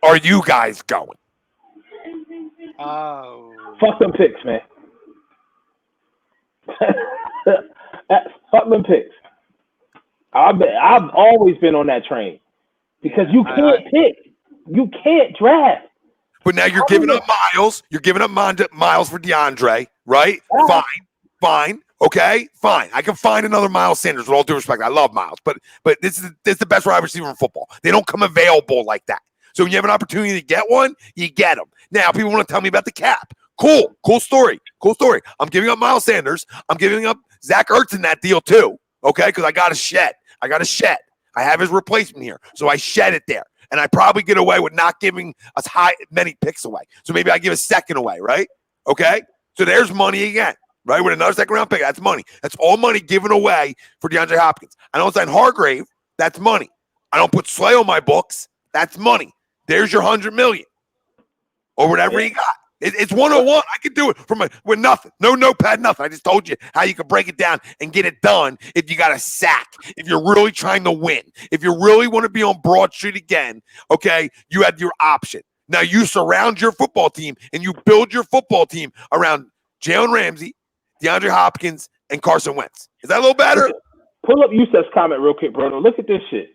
are you guys going? Oh. Fuck them picks, man. Fuck them picks. I've always been on that train because you can't pick. You can't draft. But now you're giving up Miles. You're giving up Miles for DeAndre, right? Yeah. Fine. Okay, fine. I can find another Miles Sanders with all due respect. I love Miles, but this is the best wide receiver in football. They don't come available like that. So when you have an opportunity to get one, you get them. Now, people want to tell me about the cap. Cool story. I'm giving up Miles Sanders. I'm giving up Zach Ertz in that deal too, okay? Because I got to shed. I have his replacement here, so I shed it there. And I probably get away with not giving us many picks away. So maybe I give a second away, right? Okay? So there's money again, right? With another second-round pick, that's money. That's all money given away for DeAndre Hopkins. I don't sign Hargrave, that's money. I don't put Slay on my books, that's money. There's your $100 million or whatever you got. It's 101. I can do it with nothing. No notepad, nothing. I just told you how you can break it down and get it done if you got a sack, if you're really trying to win, if you really want to be on Broad Street again, okay, you have your option. Now you surround your football team and you build your football team around Jalen Ramsey, DeAndre Hopkins, and Carson Wentz. Is that a little better? Pull up Yusef's comment real quick, bro. Look at this shit.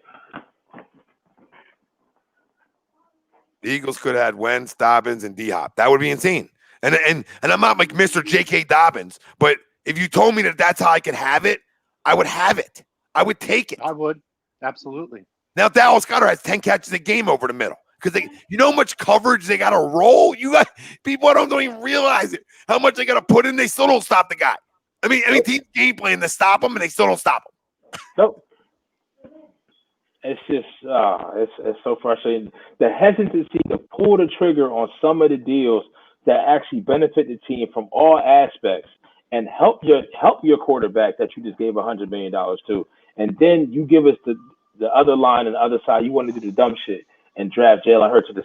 The Eagles could have had Wentz, Dobbins, and D-Hop. That would be insane. And I'm not like Mr. J.K. Dobbins, but if you told me that that's how I could have it, I would have it. I would take it. I would. Absolutely. Now Dallas Goedert has 10 catches a game over the middle because you know how much coverage they got to roll? People don't even realize it. How much they got to put in, they still don't stop the guy. I mean, team's game plan to stop him, and they still don't stop him. Nope. It's just, it's so frustrating. The hesitancy to pull the trigger on some of the deals that actually benefit the team from all aspects and help your quarterback that you just gave $100 million to, and then you give us the other line and the other side. You want to do the dumb shit and draft Jalen Hurts in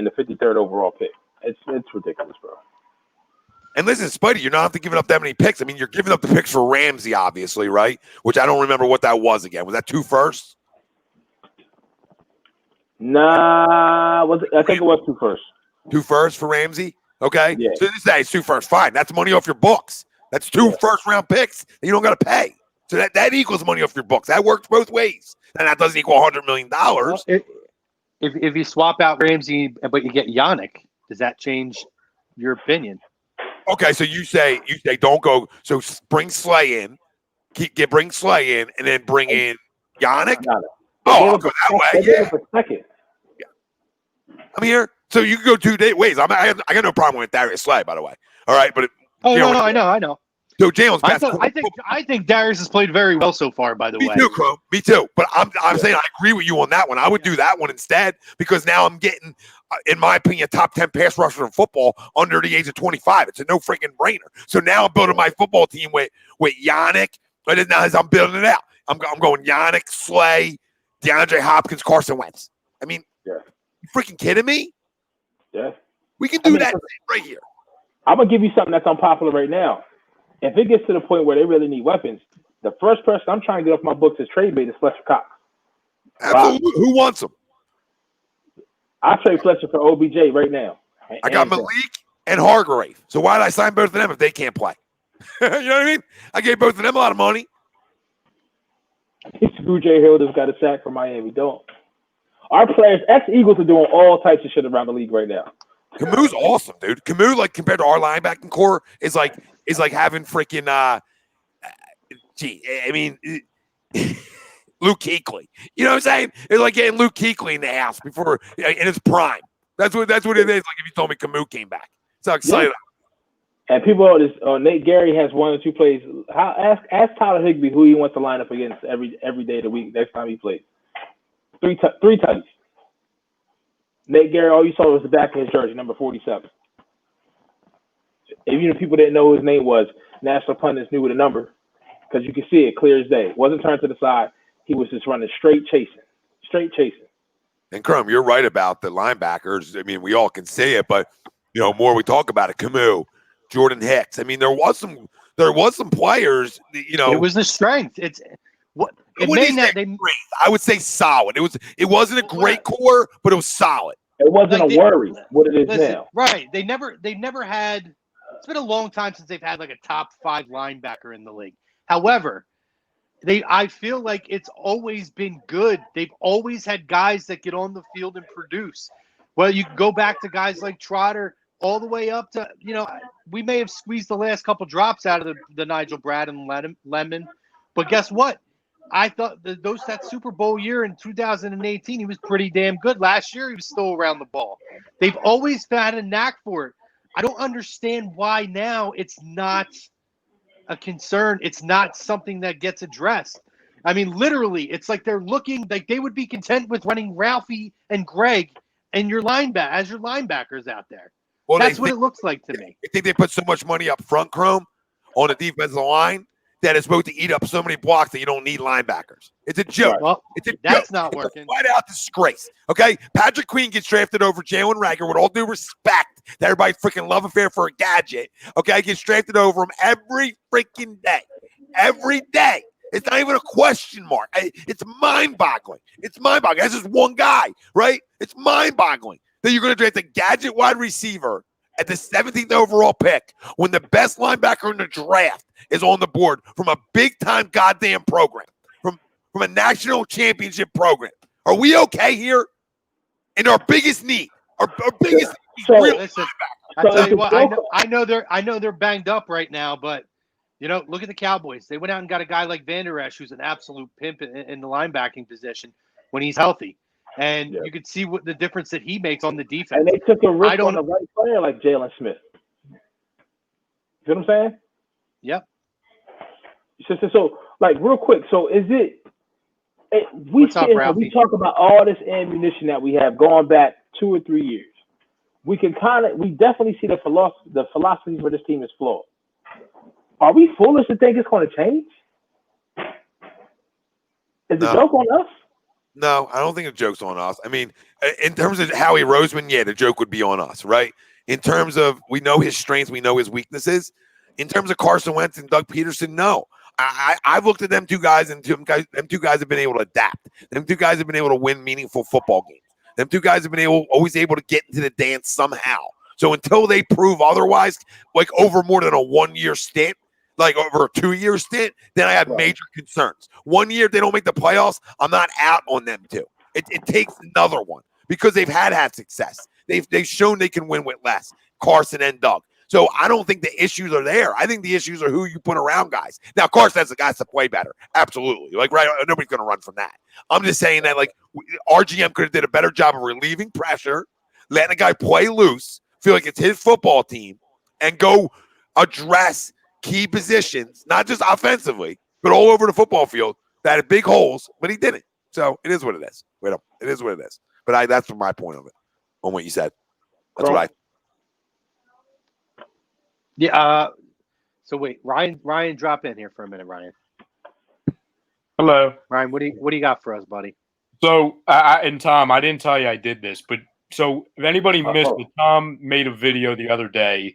the 53rd overall pick. It's ridiculous, bro. And listen, Spidey, you're not have to give up that many picks. I mean, you're giving up the picks for Ramsey, obviously, right? Which I don't remember what that was again. Was that 2 firsts? Nah, I think it was 2 firsts. 2 firsts for Ramsey? Okay. Yeah. So this day it's 2 firsts. Fine. That's money off your books. That's 2 first-round picks that you don't got to pay. So that equals money off your books. That works both ways. And that doesn't equal $100 million. Well, if you swap out Ramsey but you get Yannick, does that change your opinion? Okay, so you say don't go. So bring Slay in, bring Slay in, and then bring in Yannick. Oh, I'll go that way. Yeah. Second. I'm here. So you can go 2 ways. I got no problem with Darius Slay, by the way. All right, but I know. So Jalen's I think Darius has played very well so far. By the way, me too, Crow. Me too. But I'm saying I agree with you on that one. I would do that one instead because now I'm getting, in my opinion, top 10 pass rusher in football under the age of 25. It's a no freaking brainer. So now I'm building my football team with Yannick. But now as I'm building it out, I'm going Yannick, Slay, DeAndre Hopkins, Carson Wentz. I mean, you freaking kidding me? Yeah. We can do that right here. I'm going to give you something that's unpopular right now. If it gets to the point where they really need weapons, the first person I'm trying to get off my books as trade bait is Fletcher Cox. Absolutely. Wow. Who wants him? I trade Fletcher for OBJ right now. I got Malik and Hargrave. So why did I sign both of them if they can't play? You know what I mean? I gave both of them a lot of money. Screw J. Hill just got a sack from Miami. Don't. Our players, ex-Eagles, are doing all types of shit around the league right now. Camus awesome, dude. Camus, like compared to our linebacking core, is like having freaking Luke Kuechly. You know what I'm saying? It's like getting Luke Kuechly in the house before in his prime. That's what it is. Like if you told me Camus came back. So excited. And people on this, Nate Gary has 1 or 2 plays. Ask Tyler Higbee who he wants to line up against every day of the week next time he plays. 3 touches. Nate Gary, all you saw was the back of his jersey, number 47. Even if people didn't know who his name was, national pundits knew the number because you could see it clear as day. It wasn't turned to the side. He was just running straight chasing. And Crum, you're right about the linebackers. I mean, we all can say it, but more we talk about it. Camus, Jordan Hicks. I mean, there was some players. It was the strength. It's what it may not. I would say solid. It wasn't a great core, but it was solid. It wasn't a worry. What it is now, right? They never had. It's been a long time since they've had like a top 5 linebacker in the league. However, I feel like it's always been good. They've always had guys that get on the field and produce. Well, you can go back to guys like Trotter all the way up to, we may have squeezed the last couple drops out of the Nigel Brad and Lemon. But guess what? I thought that Super Bowl year in 2018, he was pretty damn good. Last year, he was still around the ball. They've always had a knack for it. I don't understand why now it's not a concern. It's not something that gets addressed. I mean, literally, it's like they're looking like they would be content with running Ralphie and Greg and your linebackers out there. Well, that's what it looks like to me. I think they put so much money up front, Chrome, on the defensive line that it's supposed to eat up so many blocks that you don't need linebackers. It's a joke. Well, that's not working. It's a flat-out disgrace. Okay, Patrick Queen gets drafted over Jalen Reagor with all due respect to everybody's freaking love affair for a gadget. Okay, gets drafted over him every freaking day. Every day. It's not even a question mark. It's mind-boggling. That's just one guy, right? It's mind-boggling that you're going to draft a gadget wide receiver at the 17th overall pick when the best linebacker in the draft is on the board from a big-time goddamn program, from a national championship program. Are we okay here? In our biggest need, our biggest need, real listen, I tell you what, I know they're banged up right now, but look at the Cowboys. They went out and got a guy like Van Der Esch, who's an absolute pimp in the linebacking position when he's healthy. And you could see what the difference that he makes on the defense. And they took a risk on the right player like Jalen Smith. You know what I'm saying? Yep. So, like, real quick. So, is it? We talk about all this ammunition that we have going back 2 or 3 years. We definitely see the philosophy for this team is flawed. Are we foolish to think it's going to change? Is the joke on us? No, I don't think the joke's on us. I mean, in terms of Howie Roseman, yeah, the joke would be on us, right? In terms of we know his strengths, we know his weaknesses. In terms of Carson Wentz and Doug Peterson, no. I've looked at them two guys, and them two guys have been able to adapt. Them two guys have been able to win meaningful football games. Them two guys have been always able to get into the dance somehow. So until they prove otherwise, like over more than a 1-year stint, like over a 2-year stint, then I have major concerns. 1 year, they don't make the playoffs, I'm not out on them too. It takes another one because they've had success. They've shown they can win with less, Carson and Doug. So I don't think the issues are there. I think the issues are who you put around guys. Now, Carson has the guys to play better. Absolutely. Like, right, nobody's going to run from that. I'm just saying that, like, RGM could have did a better job of relieving pressure, letting a guy play loose, feel like it's his football team, and go address key positions, not just offensively, but all over the football field that had big holes, but he didn't. So it is what it is. It is what it is. But that's my point of it on what you said. That's what I. Yeah. So wait, Ryan, drop in here for a minute, Ryan. Hello, Ryan. What do you got for us, buddy? So, and Tom, I didn't tell you I did this, but so if anybody missed it, Tom made a video the other day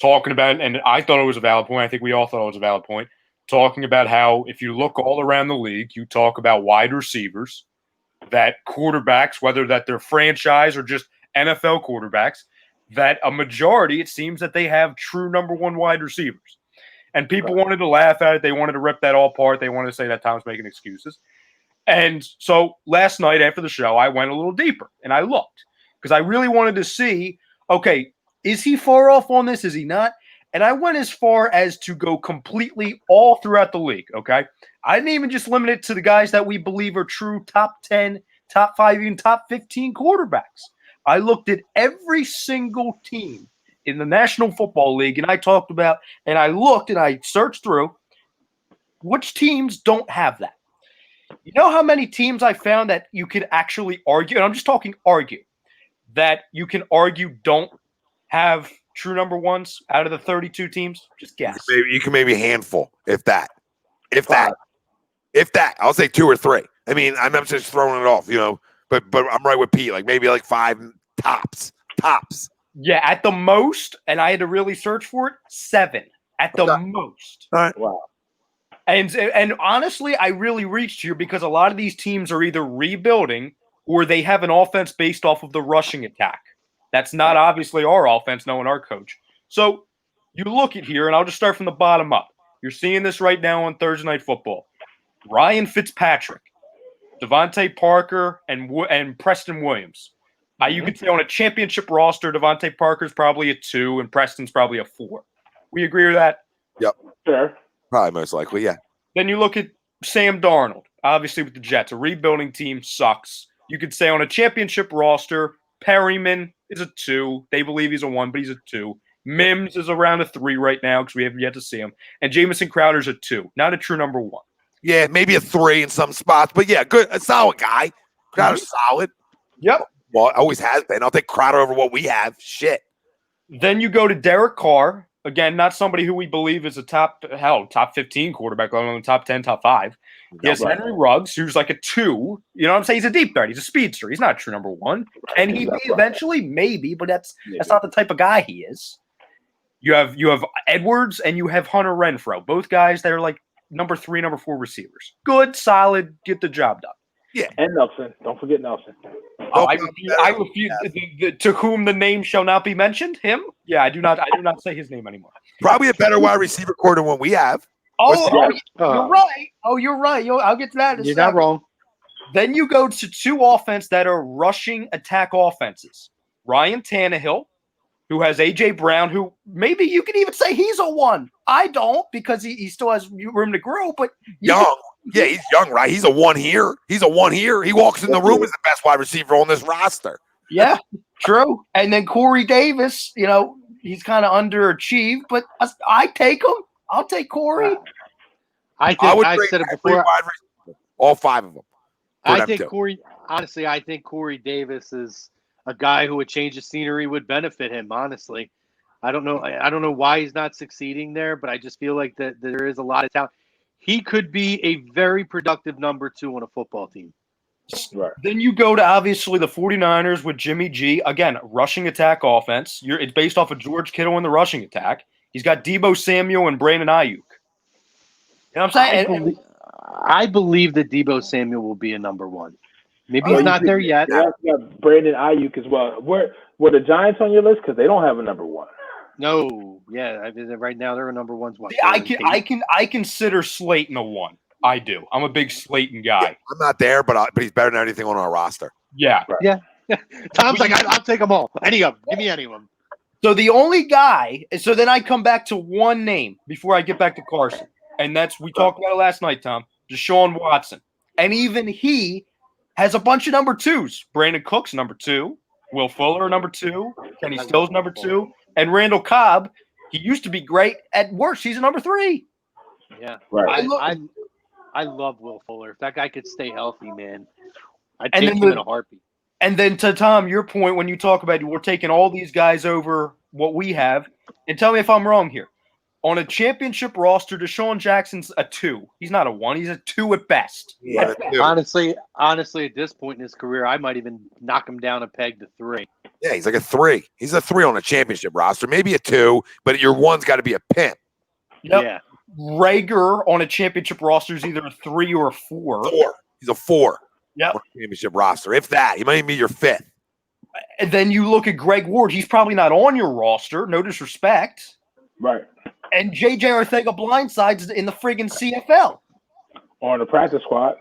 talking about, and I thought it was a valid point. I think we all thought it was a valid point. Talking about how if you look all around the league, you talk about wide receivers, that quarterbacks, whether that they're franchise or just NFL quarterbacks, that a majority, it seems that they have true number one wide receivers. And people wanted to laugh at it. They wanted to rip that all apart. They wanted to say that Tom's making excuses. And so last night after the show, I went a little deeper and I looked because I really wanted to see, okay, is he far off on this? Is he not? And I went as far as to go completely all throughout the league, okay? I didn't even just limit it to the guys that we believe are true top 10, top 5, even top 15 quarterbacks. I looked at every single team in the National Football League, and I talked about, and I looked and I searched through which teams don't have that. You know how many teams I found that you could actually argue, and I'm just talking argue, that you can argue don't have true number ones out of the 32 teams? Just guess. You can maybe a handful, if that. If that. I'll say 2 or 3. I mean, I'm not just throwing it off, but I'm right with Pete. Like maybe like 5 tops. Yeah, at the most, and I had to really search for it, 7 at the most. All right. Wow. And honestly, I really reached here because a lot of these teams are either rebuilding or they have an offense based off of the rushing attack. That's not obviously our offense, knowing our coach. So you look at here, and I'll just start from the bottom up. You're seeing this right now on Thursday Night Football. Ryan Fitzpatrick, Devontae Parker, and Preston Williams. You could say on a championship roster, Devontae Parker's probably a 2 and Preston's probably a 4. We agree with that? Yep. Sure. Probably most likely, yeah. Then you look at Sam Darnold, obviously with the Jets. A rebuilding team sucks. You could say on a championship roster, Perryman is a 2. They believe he's a 1, but he's a 2. Mims is around a 3 right now because we haven't yet to see him. And Jamison Crowder's a 2. Not a true number 1. Yeah, maybe a 3 in some spots, but yeah, good. A solid guy. Crowder's solid. Yep. Well, always has been. I'll take Crowder over what we have. Shit. Then you go to Derek Carr. Again, not somebody who we believe is a top 15 quarterback, let alone top 10, top 5. Yes, Right. Henry Ruggs, who's like a 2. You know what I'm saying? He's a deep threat. He's a speedster. He's not a true number 1. And he may eventually, maybe, but that's not the type of guy he is. You have Edwards and you have Hunter Renfrow, both guys that are like number 3, number 4 receivers. Good, solid, get the job done. Yeah. And Nelson. Don't forget Nelson. Oh, I refuse. To whom the name shall not be mentioned. Him? Yeah, I do not say his name anymore. Probably a better wide receiver core than what we have. You're right. You're right. I'll get to that in a You're second. not wrong. Then you go to 2 offense that are rushing attack offenses. Ryan Tannehill, who has A.J. Brown, who maybe you could even say he's a 1. I don't because he still has room to grow, but Young. Yeah, he's young, right? He's a 1 here. He walks in the room as the best wide receiver on this roster. Yeah, true. And then Corey Davis, he's kind of underachieved, but I take him. I'll take Corey. I said it before. All 5 of them. I think Corey Davis is a guy who a change of scenery would benefit him, honestly. I don't know why he's not succeeding there, but I just feel like that there is a lot of talent. He could be a very productive number 2 on a football team. Right. Then you go to obviously the 49ers with Jimmy G. Again, rushing attack offense. It's based off of George Kittle in the rushing attack. He's got Deebo Samuel and Brandon Ayuk. You know what I'm saying? I believe that Deebo Samuel will be a number 1. Maybe he's not there yet. You got Brandon Ayuk as well. Were the Giants on your list? Because they don't have a number 1. No, yeah. Right now they're a number 1's. I consider Slayton a 1. I do. I'm a big Slayton guy. Yeah, I'm not there, but he's better than anything on our roster. Yeah. Right. Yeah. Tom's like, I'll take them all. Any of them. Give me any of them. So the only guy. So then I come back to one name before I get back to Carson, and we talked about it last night, Tom. Deshaun Watson, and even he has a bunch of number 2s. Brandon Cooks number 2, Will Fuller number 2, Kenny Stills number 2. And Randall Cobb, he used to be great. At worst, he's a number 3. Yeah. Right. I love Will Fuller. If that guy could stay healthy, man, I'd take him in a heartbeat. And then to Tom, your point when you talk about we're taking all these guys over what we have, and tell me if I'm wrong here. On a championship roster, Deshaun Jackson's a 2. He's not a 1. He's a 2 at best. Yeah, Honestly, at this point in his career, I might even knock him down a peg to 3. Yeah, he's like a 3. He's a 3 on a championship roster, maybe a 2, but your 1's got to be a pimp. Yep. Yeah. Rager on a championship roster is either a 3 or a 4. 4. He's a 4. Yep. On a championship roster. If that, he might even be your 5th. And then you look at Greg Ward. He's probably not on your roster. No disrespect. Right. And J.J. Arcega blindsides in the friggin' CFL. On the practice squad.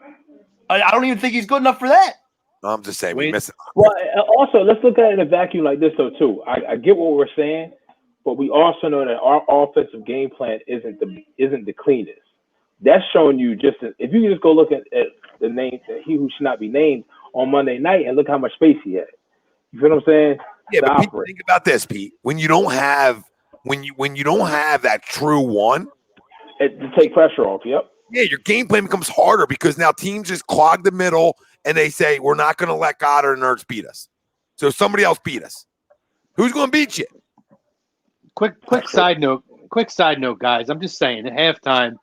I don't even think he's good enough for that. I'm just saying, we miss it. Well, also, let's look at it in a vacuum like this, though, too. I get what we're saying, but we also know that our offensive game plan isn't the cleanest. That's showing you if you just go look at the name, he who should not be named on Monday night and look how much space he had. You feel what I'm saying? Yeah, to but Pete, operate. think about this, Pete. When you don't have that true one, To take pressure off. Yep. yeah, your game plan becomes harder because now teams just clog the middle and they say we're not going to let Goddard and Ertz beat us. So somebody else beat us. Who's going to beat you? Quick side note, guys. I'm just saying, at halftime,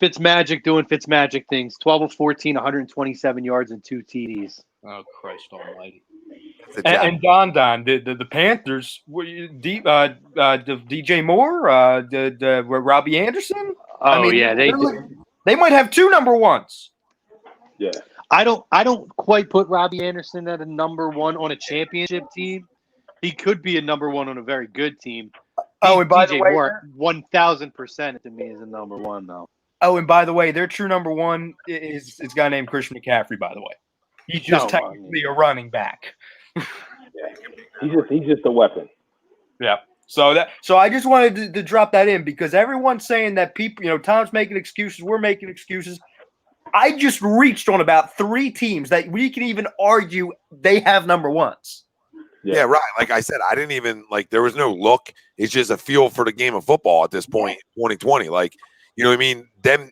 Fitzmagic doing Fitzmagic things. 12 of 14, 127 yards and 2 TDs. Oh, Christ Almighty! That's a And Don, the Panthers were the DJ Moore, the Robbie Anderson. Oh, I mean, yeah, they might have 2 number ones. Yeah. I don't quite put Robbie Anderson at a number one on a championship team. He could be a number one on a very good team. Oh, and by the DJ way, Moore, 1,000% to me is a number one, though. Oh, and by the way, their true number one is a guy named Christian McCaffrey. By the way, he's just technically a running back. Yeah. He's just a weapon. Yeah. So I just wanted to drop that in because everyone's saying that people, Tom's making excuses, we're making excuses. I just reached on about 3 teams that we can even argue they have number ones. Yeah, right. Like I said, I didn't even there was no look. It's just a feel for the game of football at this point, 2020. You know what I mean? Them,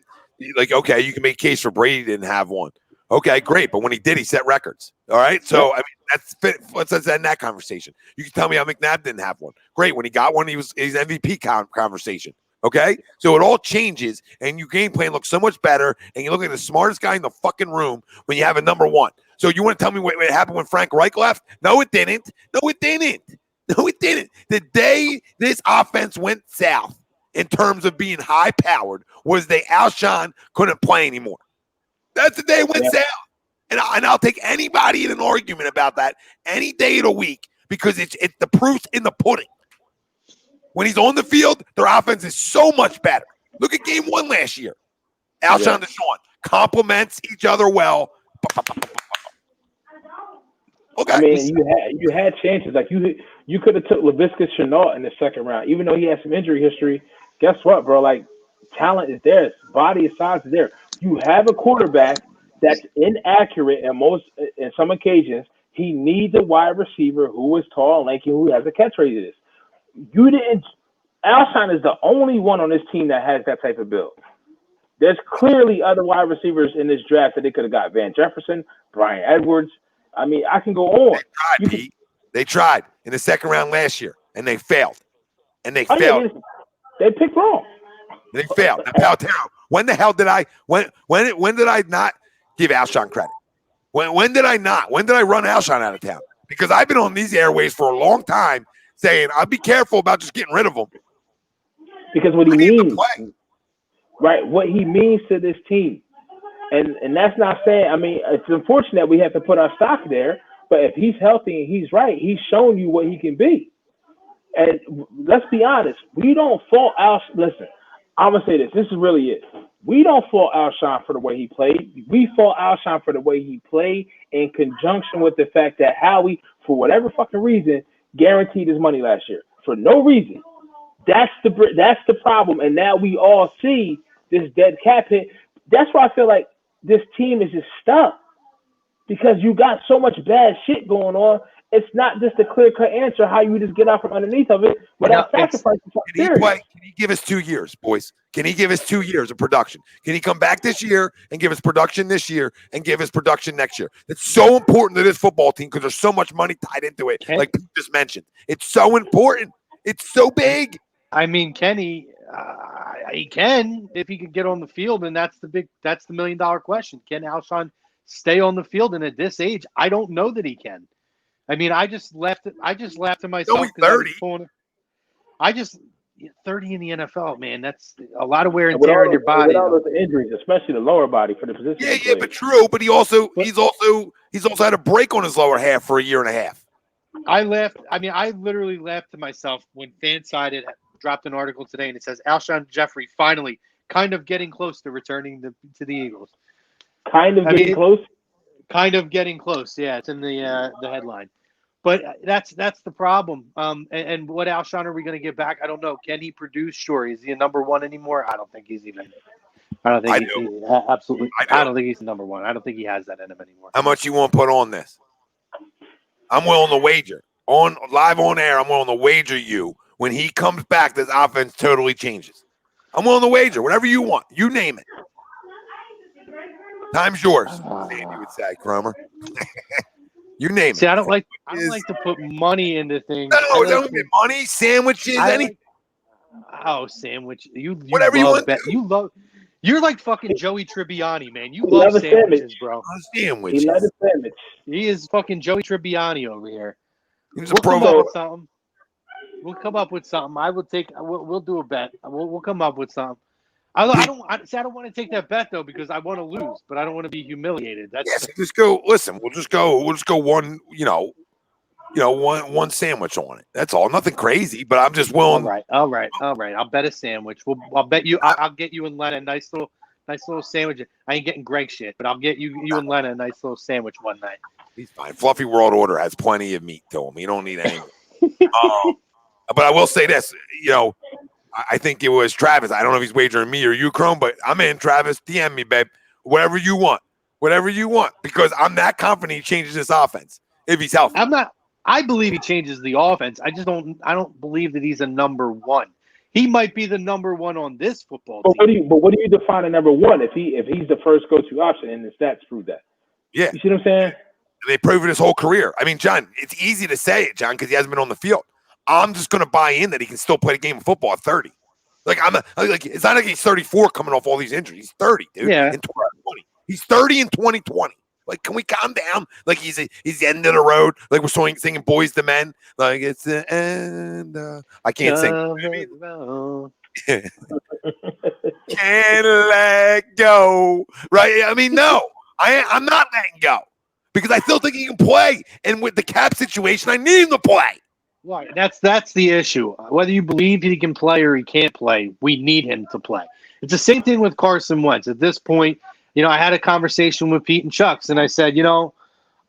okay, you can make a case for Brady didn't have one. Okay, great. But when he did, he set records. All right. So, I mean, let's end that conversation. You can tell me how McNabb didn't have one. Great. When he got one, he's MVP conversation. Okay. So it all changes and your game plan looks so much better. And you look like the smartest guy in the fucking room when you have a number one. So you want to tell me what happened when Frank Reich left? No, it didn't. No, it didn't. No, it didn't. The day this offense went south in terms of being high-powered was Alshon couldn't play anymore. That's the day it went south. And I'll take anybody in an argument about that any day of the week because it's the proof's in the pudding. When he's on the field, their offense is so much better. Look at game 1 last year. Alshon Deshaun complements each other well. Okay. I mean, you had chances. Like you could have took Laviska Shenault in the second round, even though he had some injury history. Guess what, bro? Talent is there. Body size is there. You have a quarterback that's inaccurate in some occasions. He needs a wide receiver who is tall and lanky, who has a catch radius. You didn't. Alshon is the only one on this team that has that type of build. There's clearly other wide receivers in this draft that they could have got. Van Jefferson, Brian Edwards. I mean, I can go on. They tried, Pete. They tried in the second round last year, and they failed. And they failed. Yeah, they picked wrong. They failed. Now, Paltero, when the hell did I when did I not give Alshon credit? When did I not? When did I run Alshon out of town? Because I've been on these airways for a long time saying I'll be careful about just getting rid of him. Because what he means, right? What he means to this team. And that's not saying, I mean, it's unfortunate we have to put our stock there, but if he's healthy and he's right, he's shown you what he can be. And let's be honest, we don't fault Alshon. Listen, I'm going to say this. This is really it. We don't fault Alshon for the way he played. We fault Alshon for the way he played in conjunction with the fact that Howie, for whatever fucking reason, guaranteed his money last year. For no reason. That's the problem. And now we all see this dead cap hit. That's why I feel like this team is just stuck because you got so much bad shit going on. It's not just a clear-cut answer how you just get out from underneath of it without sacrificing something. Can he give us 2 years, boys? Can he give us 2 years of production? Can he come back this year and give us production this year and give us production next year? It's so important to this football team because there's so much money tied into it, like Pete just mentioned. It's so important. It's so big. I mean, Kenny, he can if he can get on the field, and that's the $1 million question. Can Alshon stay on the field? And at this age, I don't know that he can. I mean, I just laughed to myself. Only 30. 30 in the NFL, man. That's a lot of wear and tear in your body. With all those injuries, especially the lower body for the position. Yeah, but true. But he's also had a break on his lower half for a year and a half. I laughed. I mean, I literally laughed to myself when FanSided dropped an article today, and it says Alshon Jeffrey finally kind of getting close to returning to the Eagles. Kind of getting close. Yeah, it's in the headline. But that's the problem. And what Alshon are we going to get back? I don't know. Can he produce? Sure. Is he a number one anymore? I don't think he's even. Absolutely. I don't think he's the number one. I don't think he has that in him anymore. How much you want to put on this? I'm willing to wager. on live on air, I'm willing to wager you when he comes back, this offense totally changes. I'm willing to wager whatever you want. You name it. Time's yours. Sandy would say, Cromer. You name it. See, I don't like to put money into things. No, it don't mean money, sandwiches, anything. Sandwich. You Whatever love you want. that. You're like fucking Joey Tribbiani, man. You love sandwiches, bro. Sandwiches. He loves a sandwich. He is fucking Joey Tribbiani over here. He's We'll come up with something. We'll come up with something. I will take. We'll do a bet. We'll come up with something. I don't want to take that bet though because I want to lose, but I don't want to be humiliated. That's yes. Just go. Listen, we'll just go one. One sandwich on it. That's all. Nothing crazy, but I'm just willing. All right. I'll bet a sandwich. I'll bet you. I'll get you and Lena a nice little sandwich. I ain't getting Greg shit, but I'll get you and Lena a nice little sandwich one night. He's fine. Fluffy World Order has plenty of meat to him. You don't need any. But I will say this. I think it was Travis. I don't know if he's wagering me or you, Chrome, but I'm in. Travis, DM me, babe. Whatever you want, because I'm that confident he changes this offense if he's healthy. I'm not. I believe he changes the offense. I don't believe that he's a number one. He might be the number one on this football team. What do you define a number one if he's the first go-to option and the stats prove that? Yeah. You see what I'm saying? They prove it his whole career. I mean, John, it's easy to say it, John, because he hasn't been on the field. I'm just going to buy in that he can still play the game of football at 30. It's not like he's 34 coming off all these injuries. He's 30, dude. Yeah. In 2020. He's 30 in 2020. Like, can we calm down? Like he's the end of the road. Like we're singing Boys to Men. Like it's the end. I can't sing. Can't let go. Right? I mean, no. I'm not letting go because I still think he can play. And with the cap situation, I need him to play. Right. That's the issue. Whether you believe he can play or he can't play, we need him to play. It's the same thing with Carson Wentz. At this point, I had a conversation with Pete and Chucks, and I said,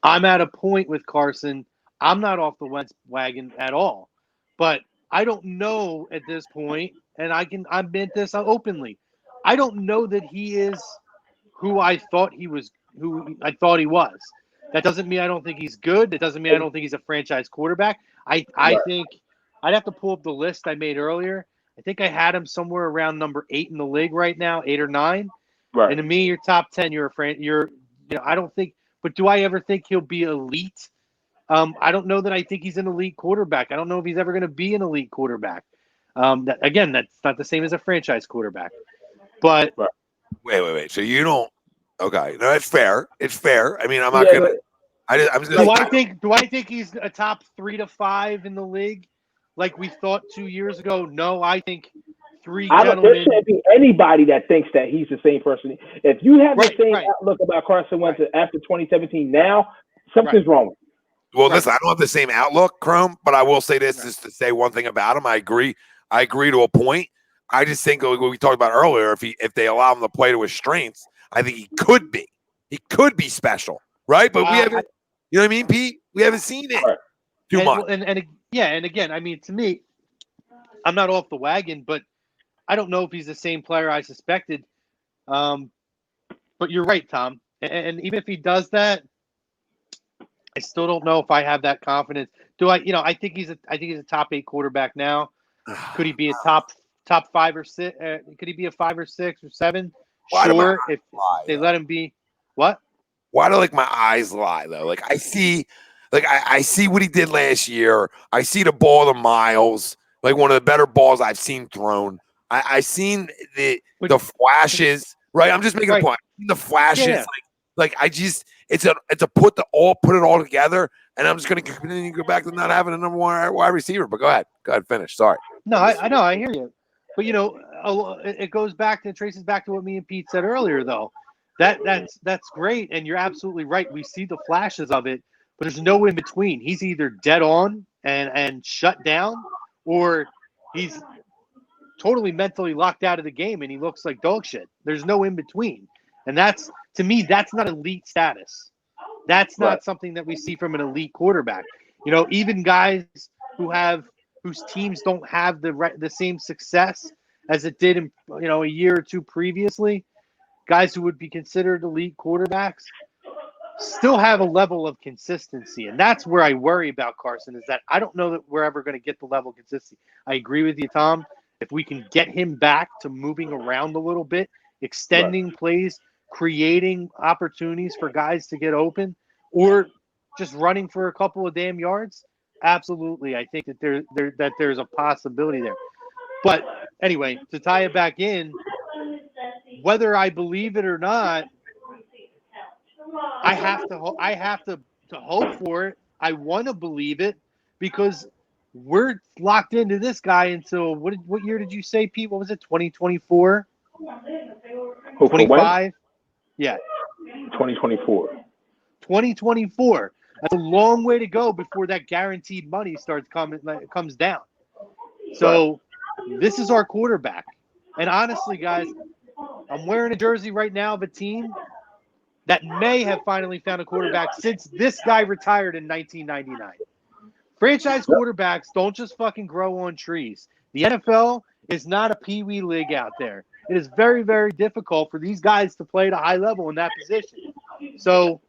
I'm at a point with Carson. I'm not off the Wentz wagon at all. But I don't know at this point, and I admit this openly. I don't know that he is who I thought he was. That doesn't mean I don't think he's good. That doesn't mean I don't think he's a franchise quarterback. I think I'd have to pull up the list I made earlier. I think I had him somewhere around number 8 in the league right now, 8 or 9. Right. And to me, you're top 10. I don't think. But do I ever think he'll be elite? I don't know that I think he's an elite quarterback. I don't know if he's ever going to be an elite quarterback. That's not the same as a franchise quarterback. But wait. So you don't. Okay, no, it's fair. It's fair. I mean, I'm not gonna. Do I think he's a top 3 to 5 in the league, like we thought 2 years ago? No, I think three gentlemen. There shouldn't be anybody that thinks that he's the same person. If you have the same outlook about Carson Wentz after 2017, now something's wrong. Well, listen, I don't have the same outlook, Chrome, but I will say this just to say one thing about him. I agree to a point. I just think what we talked about earlier, if they allow him to play to his strengths, I think he could be special, right? But we haven't, you know what I mean, Pete? We haven't seen it too much. And again, I mean, to me, I'm not off the wagon, but I don't know if he's the same player I suspected. But you're right, Tom. And even if he does that, I still don't know if I have that confidence. Do I? I think he's a top 8 quarterback now. Could he be a top 5 or 6? Could he be a 5 or 6 or 7? Sure, if they let him be. What? Why do my eyes lie though? I see what he did last year. I see the ball to Miles, one of the better balls I've seen thrown. I seen the flashes. Right, I'm just making a point. The flashes, it's a put it all together, and I'm just going to continue to go back to not having a number 1 wide receiver. But go ahead, finish. Sorry. No, I know, I hear you. But it traces back to what me and Pete said earlier, though. That's great, and you're absolutely right. We see the flashes of it, but there's no in between. He's either dead on and shut down, or he's totally mentally locked out of the game and he looks like dog shit. There's no in between, and to me that's not elite status. That's not something that we see from an elite quarterback. Even guys whose teams don't have the same success as it did in a year or two previously, guys who would be considered elite quarterbacks, still have a level of consistency. And that's where I worry about Carson, is that I don't know that we're ever going to get the level of consistency. I agree with you, Tom. If we can get him back to moving around a little bit, extending plays, creating opportunities for guys to get open, or just running for a couple of damn yards, absolutely. I think that there's a possibility there. But anyway, to tie it back in, whether I believe it or not, I have to hope for it. I want to believe it because we're locked into this guy until what year did you say, Pete? What was it? 2024? 25? Yeah. 2024. 2024. That's a long way to go before that guaranteed money comes down. So this is our quarterback. And honestly, guys, I'm wearing a jersey right now of a team that may have finally found a quarterback since this guy retired in 1999. Franchise quarterbacks don't just fucking grow on trees. The NFL is not a peewee league out there. It is very, very difficult for these guys to play at a high level in that position. So,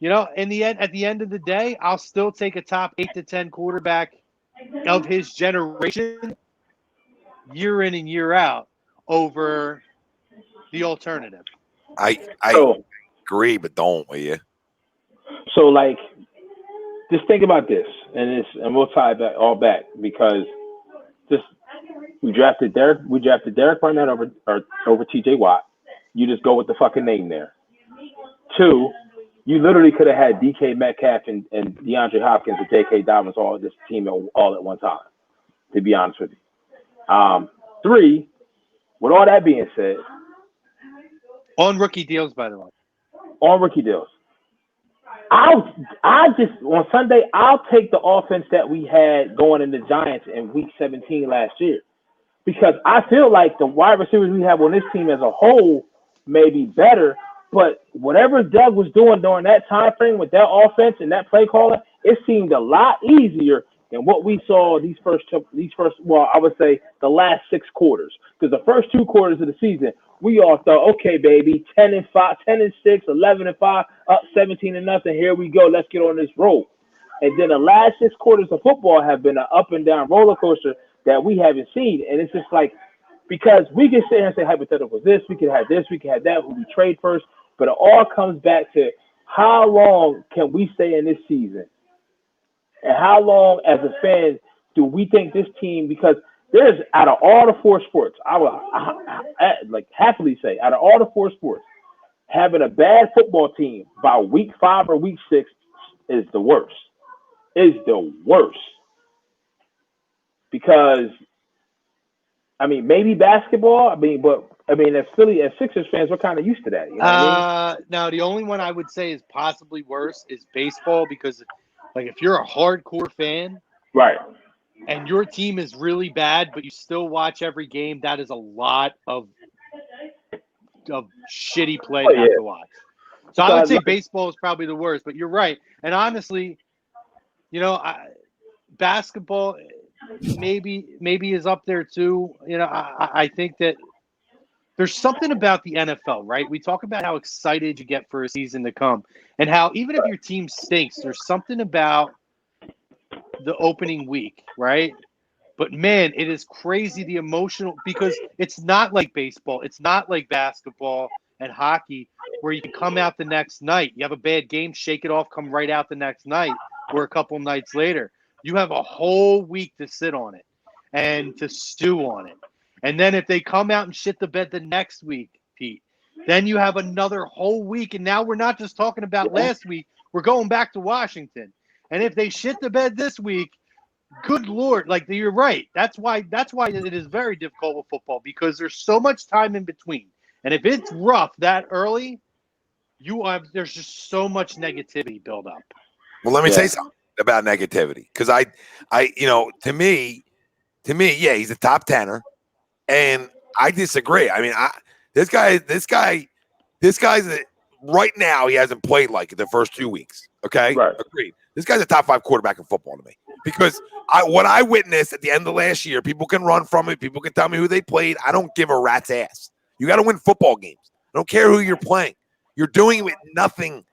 at the end of the day, I'll still take a top 8 to 10 quarterback of his generation year in and year out over the alternative. I agree, but don't, will you? So, just think about this, and we'll tie that all back because we drafted Derek Barnett over T.J. Watt. You just go with the fucking name there. 2, you literally could have had DK Metcalf and DeAndre Hopkins and J.K. Dobbins all this team all at one time, to be honest with you. 3, with all that being said, on rookie deals, by the way. On rookie deals. On Sunday, I'll take the offense that we had going in the Giants in week 17 last year. Because I feel like the wide receivers we have on this team as a whole may be better, but whatever Doug was doing during that time frame with that offense and that play calling, it seemed a lot easier than what we saw these first, I would say the last 6 quarters. Because the first 2 quarters of the season, we all thought, okay, baby, 10-5, 10-6, 11-5, up 17-0. Here we go. Let's get on this roll. And then the last 6 quarters of football have been an up and down roller coaster that we haven't seen. And it's just like, because we can sit here and say hypothetical this, we could have this, we could have that, who we trade first. But it all comes back to how long can we stay in this season? And how long as a fan do we think this team, because there's, out of all the 4 sports, I would happily say, out of all the 4 sports, having a bad football team by week 5 or week 6 is the worst. Is the worst. Because, maybe basketball, but as Sixers fans, we're kind of used to that. You know what I mean? Now, the only one I would say is possibly worse is baseball, because, if you're a hardcore fan, right, and your team is really bad, but you still watch every game, that is a lot of shitty play to have to watch. So I would say baseball is probably the worst, but you're right. And honestly, basketball maybe is up there too. I think that there's something about the NFL, right? We talk about how excited you get for a season to come and how even if your team stinks, there's something about the opening week, right? But man, it is crazy, the emotional, because it's not like baseball. It's not like basketball and hockey where you can come out the next night. You have a bad game, shake it off, come right out the next night or a couple nights later. You have a whole week to sit on it and to stew on it. And then if they come out and shit the bed the next week, Pete, then you have another whole week. And now we're not just talking about last week. We're going back to Washington. And if they shit the bed this week, good Lord, you're right. That's why it is very difficult with football, because there's so much time in between. And if it's rough that early, there's just so much negativity build up. Well, let me say something about negativity, because to me, yeah, he's a top 10er, and I disagree. This guy's right now, he hasn't played the first 2 weeks. Okay, right. Agreed. This guy's a top 5 quarterback in football to me, because what I witnessed at the end of last year, people can run from it. People can tell me who they played. I don't give a rat's ass. You got to win football games. I don't care who you're playing. You're doing it with nothing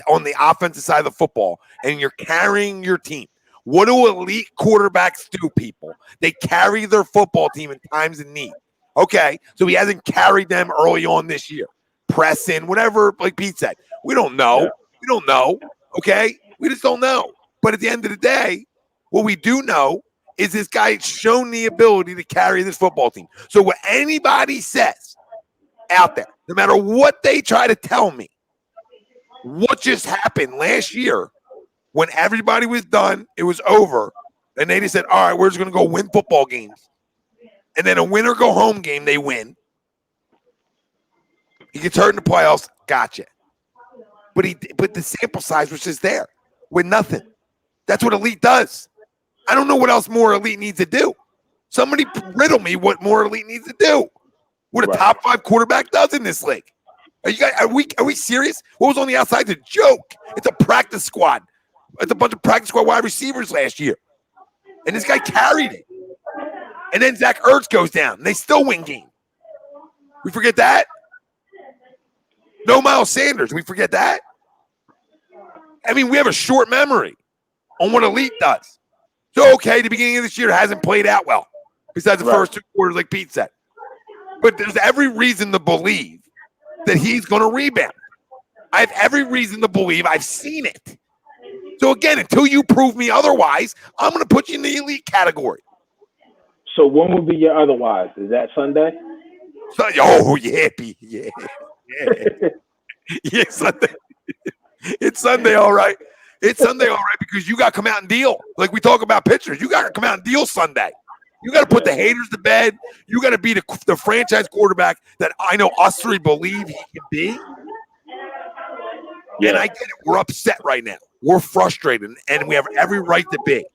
on the offensive side of the football, and you're carrying your team. What do elite quarterbacks do, people? They carry their football team in times of need. Okay, so he hasn't carried them early on this year. Press in, whatever, like Pete said. We don't know. Yeah. We don't know. Okay, we just don't know. But at the end of the day, what we do know is this guy shown the ability to carry this football team. So what anybody says out there, no matter what they try to tell me, what just happened last year when everybody was done, it was over, and they just said, all right, we're just going to go win football games. And then a win or go home game, they win. He gets hurt in the playoffs, gotcha. But the sample size was just there with nothing. That's what elite does. I don't know what else more elite needs to do. Somebody riddle me what more elite needs to do. What a top 5 quarterback does in this league. Are you guys? Are we serious? What was on the outside is a joke. It's a practice squad. It's a bunch of practice squad wide receivers last year, and this guy carried it. And then Zach Ertz goes down, and they still win game. We forget that. No Miles Sanders. We forget that. I mean, we have a short memory on what elite does. So, okay, the beginning of this year hasn't played out well, besides the first 2 quarters, like Pete said. But there's every reason to believe that he's going to rebound. I have every reason to believe I've seen it. So, again, until you prove me otherwise, I'm going to put you in the elite category. So when would be your otherwise? Is that Sunday? So, oh, yeah, Pete. Yeah. Yeah, Sunday. It's Sunday, all right. It's Sunday, all right, because you got to come out and deal. Like we talk about pitchers, you got to come out and deal Sunday. You got to put the haters to bed. You got to be the franchise quarterback that I know us 3 believe he can be. Yeah. And I get it. We're upset right now. We're frustrated, and we have every right to be.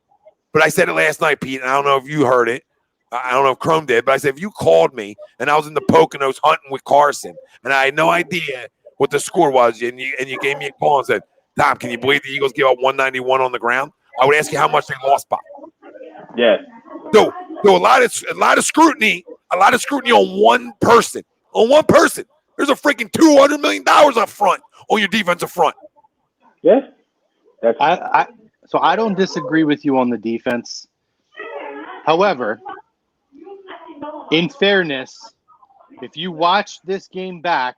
But I said it last night, Pete, and I don't know if you heard it. I don't know if Chrome did, but I said if you called me and I was in the Poconos hunting with Carson and I had no idea what the score was, and you gave me a call and said, Tom, can you believe the Eagles gave up 191 on the ground? I would ask you how much they lost by. Yeah. So a lot of scrutiny on one person. On one person. There's a freaking $200 million up front on your defensive front. Yeah. So I don't disagree with you on the defense. However, in fairness, if you watch this game back,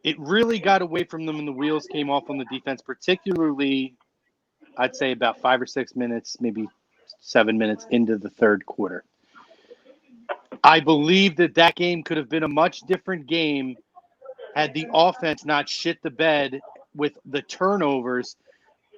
it really got away from them and the wheels came off on the defense, particularly, I'd say about 5 or 6 minutes, maybe 7 minutes into the third quarter. I believe that game could have been a much different game had the offense not shit the bed with the turnovers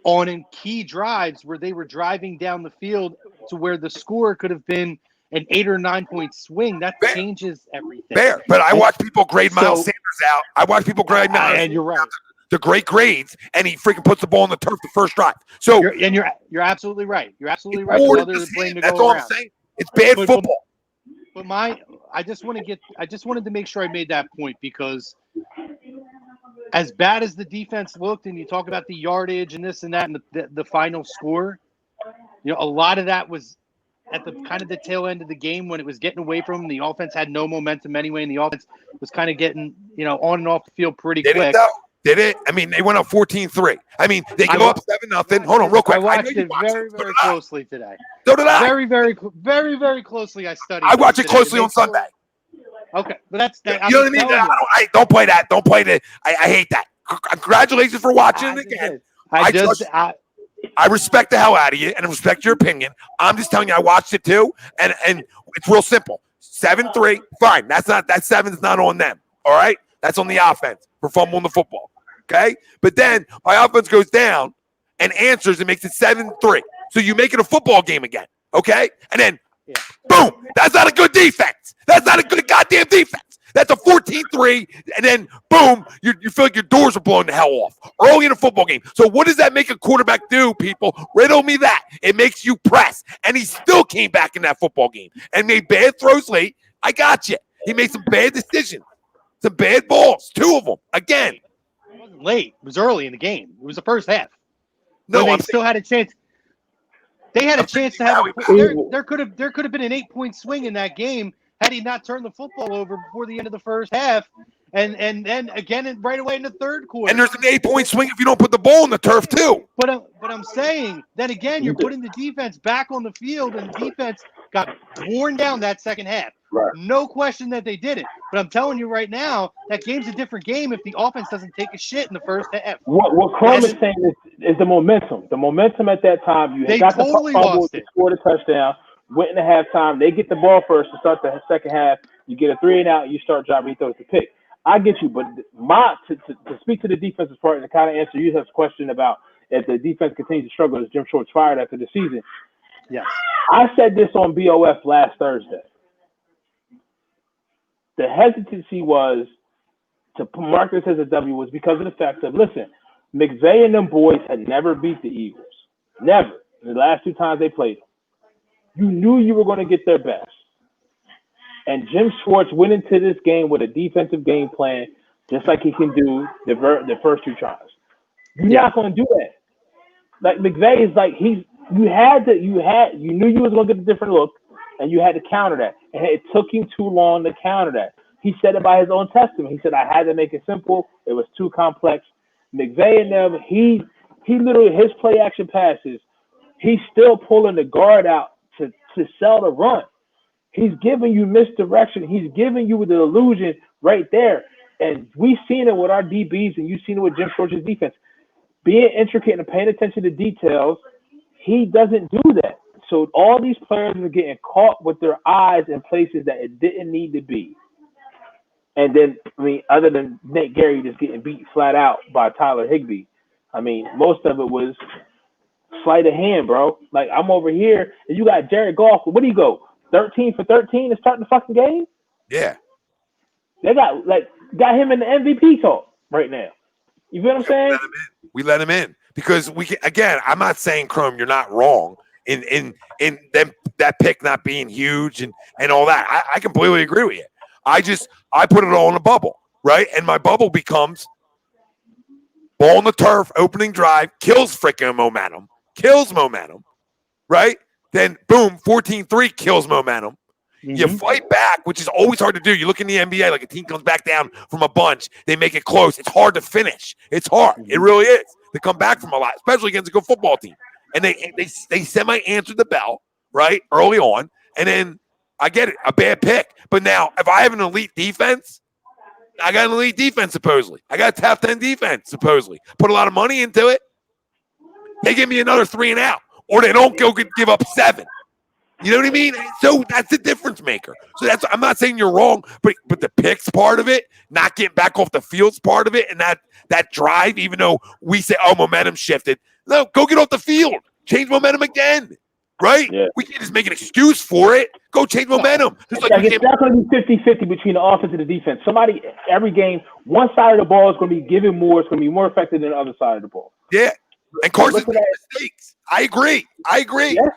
on in key drives where they were driving down the field to where the score could have been an 8 or 9 point swing. That changes everything. Fair, but I watch people grade Miles Sanders out. I watch people grade Miles and you're right. The great grades, and he freaking puts the ball on the turf the first drive. So you're absolutely right. You're absolutely right. That's all I'm saying. It's bad football. But I just wanted to make sure I made that point, because as bad as the defense looked, and you talk about the yardage and this and that, and the final score, a lot of that was at the kind of the tail end of the game when it was getting away from them. The offense had no momentum anyway, and the offense was kind of getting, on and off the field pretty quick. Did it? I mean, they went up 14-3. I mean, they go up 7-0. Hold on, real quick. I watched it very, very closely today. So did I. Very, very, very, very closely. I studied. I watch it closely on Sunday. Okay, but that's that. You know what I mean? Don't play that. Don't play that. I hate that. Congratulations for watching it again. I respect the hell out of you and I respect your opinion. I'm just telling you, I watched it too, and it's real simple. 7-3, fine. That 7's not on them. All right, that's on the offense for fumbling the football. Okay, but then my offense goes down and answers and makes it 7-3. So you make it a football game again. Okay, and then boom, that's not a good defense. That's not a good goddamn defense. That's a 14-3, and then boom, you feel like your doors are blowing the hell off early in a football game. So what does that make a quarterback do, people? Riddle me that. It makes you press, and he still came back in that football game and made bad throws late. I got you. He made some bad decisions, some bad balls, 2 of them. Again. It wasn't late. It was early in the game. It was the first half. No, they still had a chance. They had a chance to have there could have been an 8-point swing in that game had he not turned the football over before the end of the first half, And then again right away in the third quarter. And there's an 8-point swing if you don't put the ball in the turf too. But I'm saying then again, you're putting the defense back on the field, and the defense got worn down that second half. Right. No question that they did it. But I'm telling you right now, that game's a different game if the offense doesn't take a shit in the first half. What Crum is saying is the momentum. The momentum at that time, They got totally the fumble, lost it. scored a touchdown, went into halftime. They get the ball first to start the second half. You get a 3-and-out, you start driving, he throws the pick. I get you, but to speak to the defensive part and to kind of answer you have a question about if the defense continues to struggle, is Jim Schwartz fired after the season? Yes. I said this on BOF last Thursday. The hesitancy was to mark this as a W was because of the fact that, listen, McVay and them boys had never beat the Eagles. Never. The last 2 times they played them. You knew you were going to get their best. And Jim Schwartz went into this game with a defensive game plan, just like he can do the first 2 tries. You're not going to do that. Like McVay is like you knew you was going to get a different look, and you had to counter that. And it took him too long to counter that. He said it by his own testament. He said, I had to make it simple. It was too complex. McVay and them, he literally, his play action passes, he's still pulling the guard out to sell the run. He's giving you misdirection. He's giving you the illusion right there. And we've seen it with our DBs, and you've seen it with Jim Schwartz's defense. Being intricate and paying attention to details, he doesn't do that. So all these players are getting caught with their eyes in places that it didn't need to be. And then, other than Nate Gary just getting beat flat out by Tyler Higbee, most of it was sleight of hand, bro. Like, I'm over here, and you got Jared Goff. What do you go? 13 for 13 to start the fucking game? Yeah. They got him in the MVP talk right now. You feel what I'm saying? We let him in because I'm not saying, Chrome, you're not wrong in them, that pick not being huge and all that. I completely agree with you. I put it all in a bubble, right? And my bubble becomes ball on the turf, opening drive, kills freaking momentum, right? Then, boom, 14-3 kills momentum. Mm-hmm. You fight back, which is always hard to do. You look in the NBA, like a team comes back down from a bunch. They make it close. It's hard to finish. It's hard. It really is to come back from a lot, especially against a good football team. And they semi-answered the bell, right, early on. And then I get it, a bad pick. But now, if I have an elite defense, I got an elite defense, supposedly. I got a top 10 defense, supposedly. Put a lot of money into it. They give me another 3-and-out. Or they don't give up 7. You know what I mean? So that's the difference maker. So I'm not saying you're wrong, but the picks part of it, not getting back off the field's part of it, and that drive, even though we say, oh, momentum shifted. No, go get off the field. Change momentum again. Right? Yeah. We can't just make an excuse for it. Go change momentum. It's not going to be 50-50 between the offense and the defense. Somebody, every game, one side of the ball is going to be giving more. It's going to be more effective than the other side of the ball. Yeah. And Carson's making mistakes. I agree. Yeah.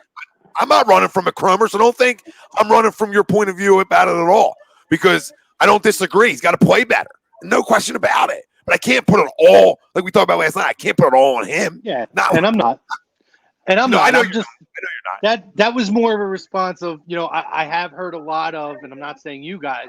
I'm not running from a Cromer, so don't think I'm running from your point of view about it at all, because I don't disagree. He's got to play better. No question about it. But I can't put it all, like we talked about last night, I can't put it all on him. Yeah, and I'm not. And I'm not. I know you're not. That was more of a response of, I have heard a lot of, and I'm not saying you guys,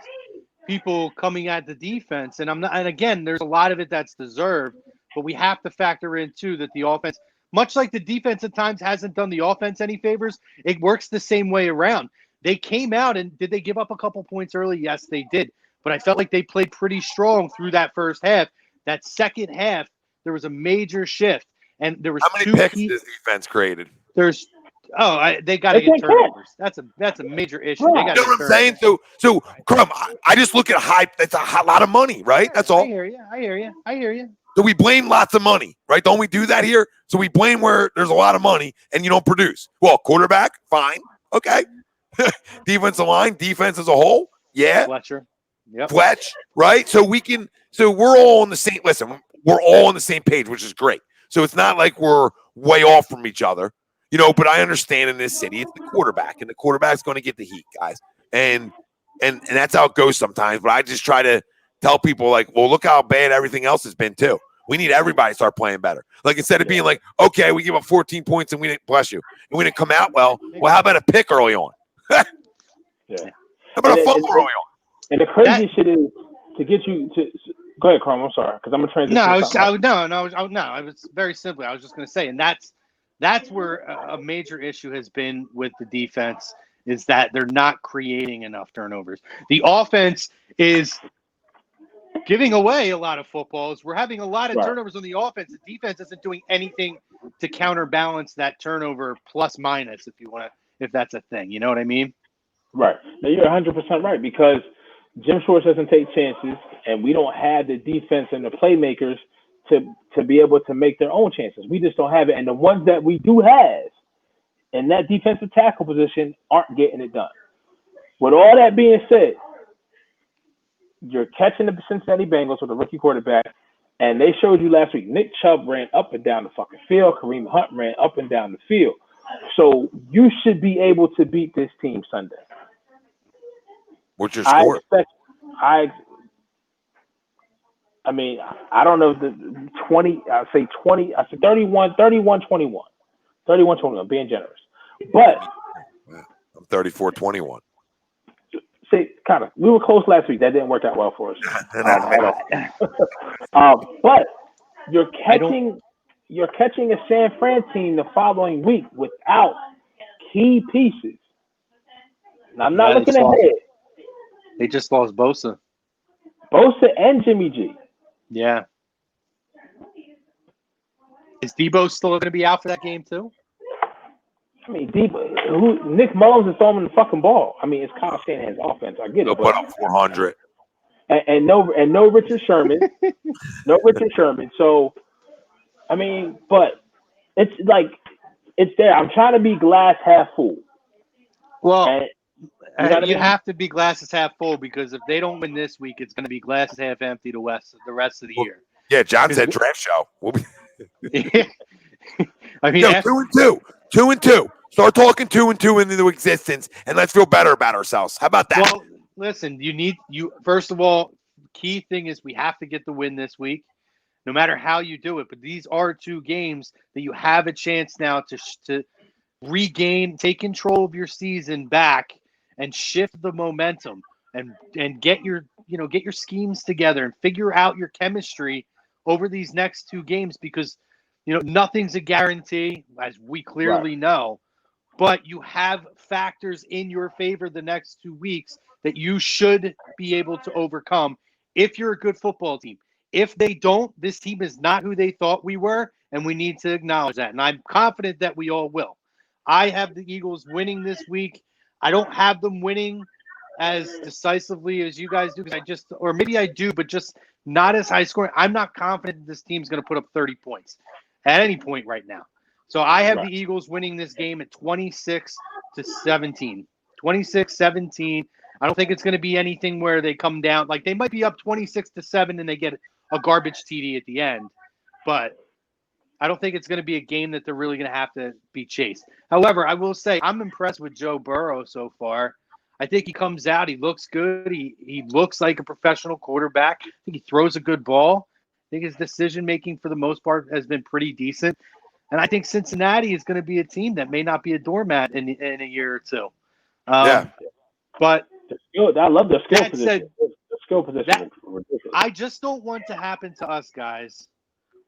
people coming at the defense. And again, there's a lot of it that's deserved, but we have to factor in too that the offense, much like the defense at times hasn't done the offense any favors, it works the same way around. They came out, and did they give up a couple points early? Yes, they did. But I felt like they played pretty strong through that first half. That second half, there was a major shift. And there was how many picks this defense created? They got to get turnovers. That's a major issue. Right. You know what I'm saying? So Crum, I just look at hype. That's a lot of money, right? That's all. I hear you. So we blame lots of money, right? Don't we do that here? So we blame where there's a lot of money and you don't produce. Well, quarterback, fine, okay. Defensive line, defense as a whole, yeah. Fletcher, yep. Fletch, right? So we're all on the same. Listen, we're all on the same page, which is great. So it's not like we're way off from each other, but I understand in this city, it's the quarterback, and the quarterback's going to get the heat, guys. And that's how it goes sometimes. But I just try to tell people, like, well, look how bad everything else has been, too. We need everybody to start playing better. Like, instead of being like, okay, we give up 14 points and we didn't, bless you, and we didn't come out well, how about a pick early on? Yeah. How about a fumble early on? And the crazy shit is, to get you to go ahead, Chrome. I'm sorry, because I'm gonna transition. I was very simply. I was just going to say, and that's where a major issue has been with the defense is that they're not creating enough turnovers. The offense is giving away a lot of footballs. We're having a lot of turnovers on the offense. The defense isn't doing anything to counterbalance that turnover plus minus, if that's a thing. You know what I mean? Right. Now you're 100% right, because Jim Schwartz doesn't take chances, and we don't have the defense and the playmakers to be able to make their own chances. We just don't have it. And the ones that we do have in that defensive tackle position aren't getting it done. With all that being said, you're catching the Cincinnati Bengals with a rookie quarterback, and they showed you last week, Nick Chubb ran up and down the fucking field. Kareem Hunt ran up and down the field. So you should be able to beat this team Sunday. What's your score? I mean, I don't know, the 20, I say 20, I said 31, 21. Being generous. But I'm 34-21. See, kind of, we were close last week. That didn't work out well for us. But you're catching a San Fran team the following week without key pieces. And I'm not looking ahead. They just lost Bosa and Jimmy G. Yeah. Is Debo still going to be out for that game too? I mean, Nick Mullins is throwing the fucking ball. I mean, it's Kyle Shanahan's offense. I get it. They'll put up 400. And no Richard Sherman. No Richard Sherman. So, I mean, but it's like, it's there. I'm trying to be glass half full. Well, you have to be glasses half full, because if they don't win this week, it's going to be glasses half empty the rest of the year. Yeah, John said draft show. We'll be I mean, 2-2. 2-2. Start talking 2-2 into existence, and let's feel better about ourselves. How about that? Well, listen, first of all, key thing is we have to get the win this week, no matter how you do it. But these are two games that you have a chance now to regain, take control of your season back, and shift the momentum, and get your schemes together and figure out your chemistry over these next two games, because nothing's a guarantee, as we clearly know, but you have factors in your favor the next 2 weeks that you should be able to overcome if you're a good football team. If they don't, this team is not who they thought we were, and we need to acknowledge that. And I'm confident that we all will. I have the Eagles winning this week. I don't have them winning as decisively as you guys do, because or maybe I do, but just not as high scoring. I'm not confident that this team's going to put up 30 points at any point right now. So I have the Eagles winning this game at 26-17. 26-17. I don't think it's going to be anything where they come down. Like, they might be up 26-7 and they get a garbage TD at the end. But I don't think it's going to be a game that they're really going to have to be chased. However, I will say I'm impressed with Joe Burrow so far. I think he comes out. He looks good. He looks like a professional quarterback. I think he throws a good ball. I think his decision-making for the most part has been pretty decent. And I think Cincinnati is going to be a team that may not be a doormat in a year or two. But I love their skill position. The skill position. I just don't want to happen to us, guys.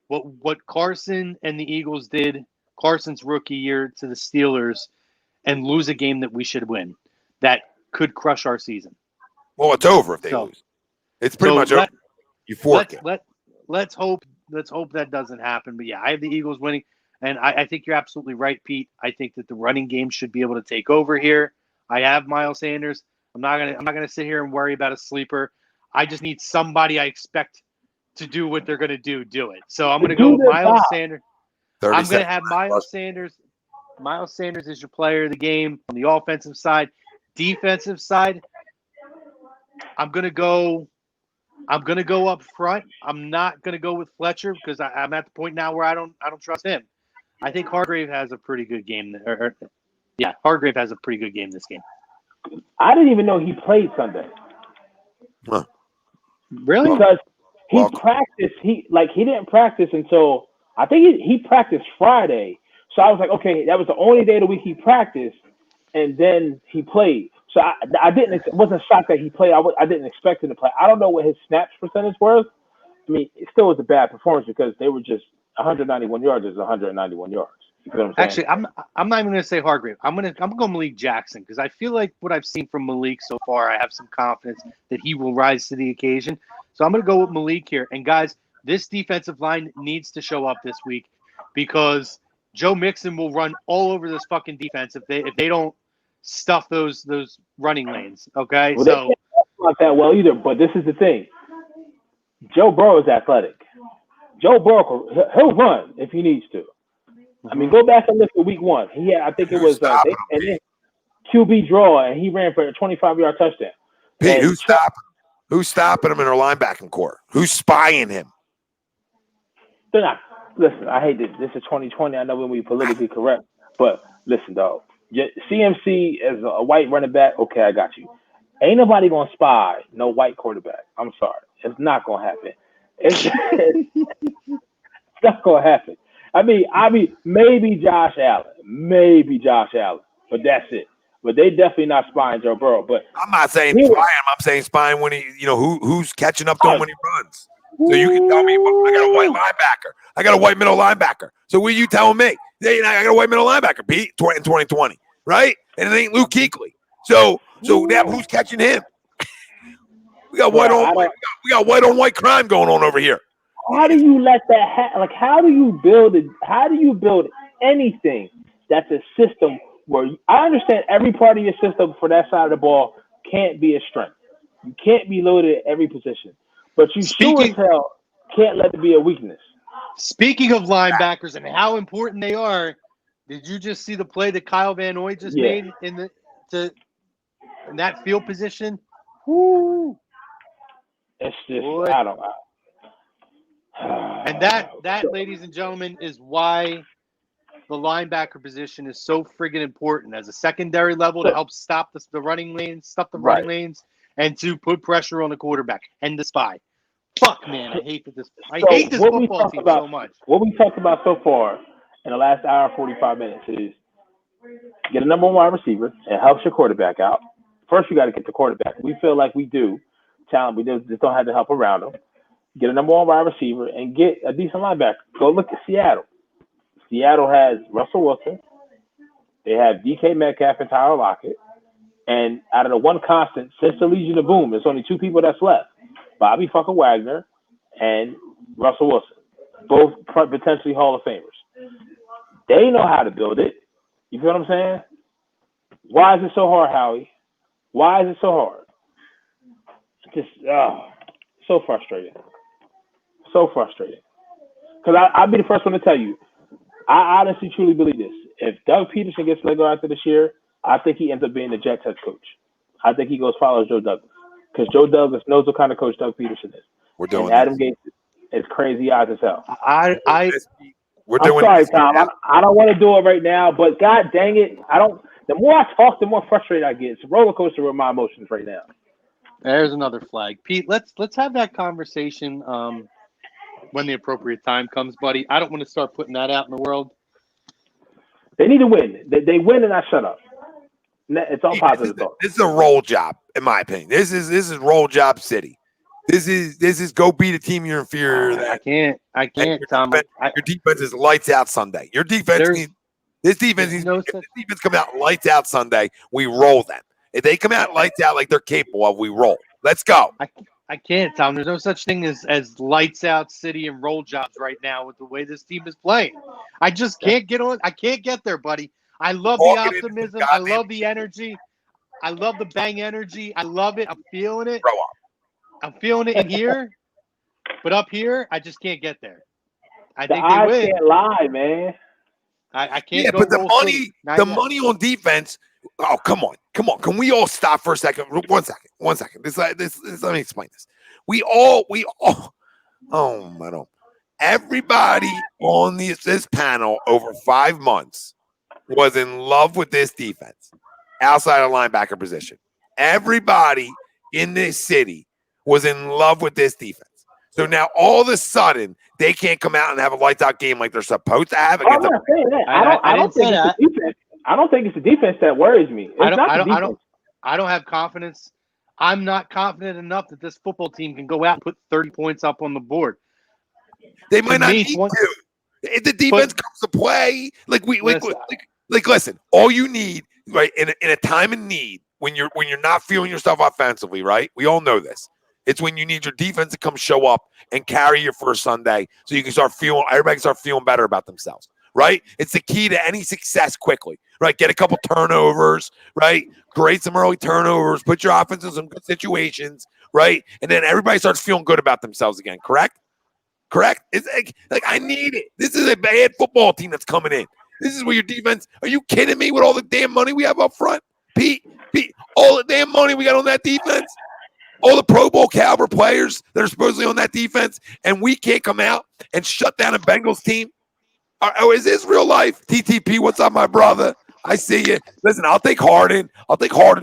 What Carson and the Eagles did, Carson's rookie year, to the Steelers, and lose a game that we should win. That could crush our season. Well, it's over if they lose. It's pretty much over. You fork it. Let's hope that doesn't happen. But yeah, I have the Eagles winning, and I think you're absolutely right, Pete. I think that the running game should be able to take over here. I have Miles Sanders. I'm not gonna sit here and worry about a sleeper. I just need somebody I expect to do what they're gonna do it. So I'm gonna go with Miles Sanders. I'm gonna have Miles Sanders. Miles Sanders is your player of the game on the offensive side. Defensive side, I'm gonna go up front. I'm not gonna go with Fletcher because I'm at the point now where I don't trust him. I think Hargrave has a pretty good game. Hargrave has a pretty good game this game. I didn't even know he played Sunday. Huh. Really? Because he practiced. He didn't practice until I think he practiced Friday. So I was like, okay, that was the only day of the week he practiced, and then he played. So I wasn't shocked that he played. I didn't expect him to play. I don't know what his snaps percentage was. I mean, it still was a bad performance because they were just 191 yards is 191 yards. You know what I'm saying? Actually, I'm not even going to say Hargrave. I'm going to go Malik Jackson because I feel like what I've seen from Malik so far, I have some confidence that he will rise to the occasion. So I'm going to go with Malik here. And guys, this defensive line needs to show up this week because Joe Mixon will run all over this fucking defense if they don't stuff those running lanes. Okay, well, so not that well either. But this is the thing: Joe Burrow is athletic. Joe Burrow, he'll run if he needs to. I mean, go back and look at week 1. He had, I think it was QB draw, and he ran for a 25-yard touchdown. Pete, who's stopping him in our linebacking core? Who's spying him? They're not. Listen, I hate this. This is 2020. I know when we politically correct, but listen, dog. CMC as a white running back, okay, I got you. Ain't nobody gonna spy no white quarterback. I'm sorry, it's not gonna happen. It's not gonna happen. I mean, maybe Josh Allen, but that's it. But they definitely not spying Joe Burrow. But I'm not saying spying him. I'm saying spying when he, who's catching up to him when he runs. So you can tell me, I got a white linebacker. I got a white middle linebacker. So what are you telling me? I got a white middle linebacker, Pete, in 2020, right? And it ain't Luke Kuechly. So now who's catching him? We got white on white. We got white on white crime going on over here. How do you let that happen? Like, how do you build it? How do you build anything that's a system where I understand every part of your system for that side of the ball can't be a strength. You can't be loaded at every position, but you sure as hell can't let it be a weakness. Speaking of linebackers and how important they are, did you just see the play that Kyle Van Noy just made in that field position? Woo! It's just I don't know. And that, ladies and gentlemen, is why the linebacker position is so friggin' important as a secondary level to help stop the running lanes, running lanes, and to put pressure on the quarterback and the spy. Fuck, man, I hate this football team so much. What we talked about so far in the last hour and 45 minutes is get a number 1 wide receiver. It helps your quarterback out. First, you got to get the quarterback. We feel like we do. Talent, we just don't have the help around them. Get a number 1 wide receiver and get a decent linebacker. Go look at Seattle. Seattle has Russell Wilson. They have DK Metcalf and Tyler Lockett. And out of the one constant, since the Legion of Boom, there's only 2 people that's left. Bobby fucking Wagner and Russell Wilson. Both potentially Hall of Famers. They know how to build it. You feel what I'm saying? Why is it so hard, Howie? Why is it so hard? Just, so frustrating. So frustrating. Because I'll be the first one to tell you, I honestly, truly believe this. If Doug Peterson gets let go after this year, I think he ends up being the Jets head coach. I think he goes follows Joe Douglas. Because Joe Douglas knows what kind of coach Doug Peterson is. We're doing and Adam Gates is crazy eyes as hell. I'm sorry, Tom. I don't want to do it right now, but God dang it. The more I talk, the more frustrated I get. It's a roller coaster with my emotions right now. There's another flag. Pete, let's have that conversation when the appropriate time comes, buddy. I don't want to start putting that out in the world. They need to win. They win and I shut up. It's all positive. This is a roll job, in my opinion. This is roll job city. This is go beat a team you're inferior than. I can't, Tom. Your defense is lights out Sunday. Your defense this defense come out lights out Sunday, we roll them. If they come out lights out like they're capable of, we roll. Let's go. I can't, Tom. There's no such thing as lights out city and roll jobs right now with the way this team is playing. I just can't get on. I can't get there, buddy. I love the optimism. I love the energy. I love the bang energy. I love it. I'm feeling it. Grow up. I'm feeling it in here, but up here, I just can't get there. I think they win. Can't lie, man. I can't. Yeah, but the money on defense. Oh, come on. Can we all stop for a second? One second. This let me explain this. We all. Oh my God. Everybody on this panel over 5 months was in love with this defense outside of linebacker position. Everybody in this city was in love with this defense. So now all of a sudden they can't come out and have a lights out game like they're supposed to have against I don't think it's the defense that worries me. I I don't have confidence. I'm not confident enough that this football team can go out and put 30 points up on the board. They might not need to. If the defense comes to play, listen, all you need, right, in a time of need, when you're not feeling yourself offensively, right? We all know this. It's when you need your defense to come show up and carry your first Sunday so you can everybody can start feeling better about themselves, right? It's the key to any success quickly, right? Get a couple turnovers, right? Create some early turnovers, put your offense in some good situations, right? And then everybody starts feeling good about themselves again, correct? It's like I need it. This is a bad football team that's coming in. This is where your defense, are you kidding me with all the damn money we have up front? Pete, all the damn money we got on that defense? All the Pro Bowl caliber players that are supposedly on that defense, and we can't come out and shut down a Bengals team? Is this real life? TTP, what's up, my brother? I see you. Listen, I'll take Harden.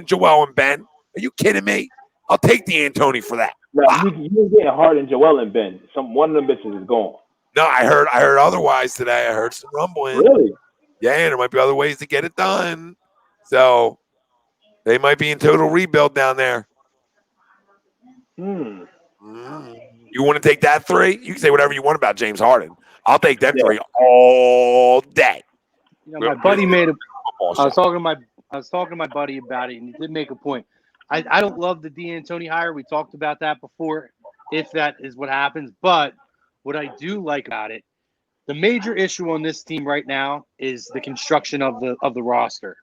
Joel, and Ben. Are you kidding me? I'll take the D'Antoni for that. No, you're getting Harden, Joel, and Ben. One of them bitches is gone. No, I heard otherwise today. I heard some rumbling. Really? Yeah, there might be other ways to get it done. So they might be in total rebuild down there. You want to take that 3? You can say whatever you want about James Harden. I'll take them 3 all day. You know, my buddy made a. I was talking to my buddy about it, and he did make a point. I don't love the D'Antoni hire. We talked about that before, if that is what happens. But what I do like about it, the major issue on this team right now is the construction of the roster.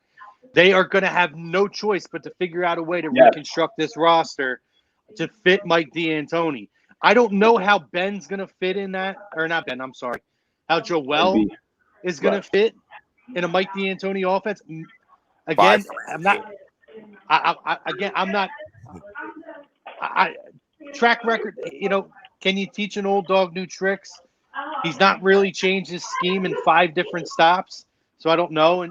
They are going to have no choice but to figure out a way to reconstruct this roster to fit Mike D'Antoni. I don't know how Ben's going to fit in that, or not Ben, I'm sorry. How Joel is going to fit in a Mike D'Antoni offense. Again, I'm not track record, can you teach an old dog new tricks? He's not really changed his scheme in 5 different stops, so I don't know,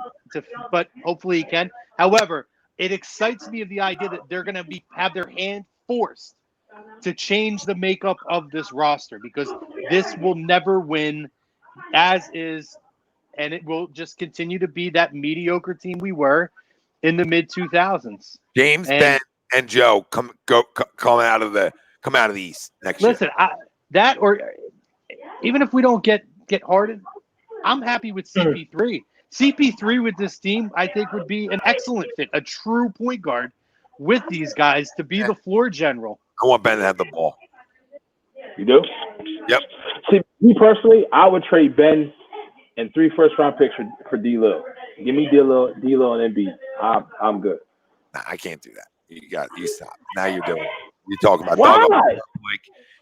but hopefully he can. However, it excites me of the idea that they're going to have their hand forced to change the makeup of this roster, because this will never win as is, and it will just continue to be that mediocre team we were in the mid 2000s. James, Ben, and Joe come out of the East next year. Listen, or even if we don't get Harden, I'm happy with CP3. CP3 with this team, I think, would be an excellent fit, a true point guard with these guys to be the floor general. I want Ben to have the ball. You do? Yep. See, me personally, I would trade Ben and 3 first-round picks for D-Lil. Give me D-Lil and Embiid. I'm good. Nah, I can't do that. You stop. Now you're doing it. You're talking about why?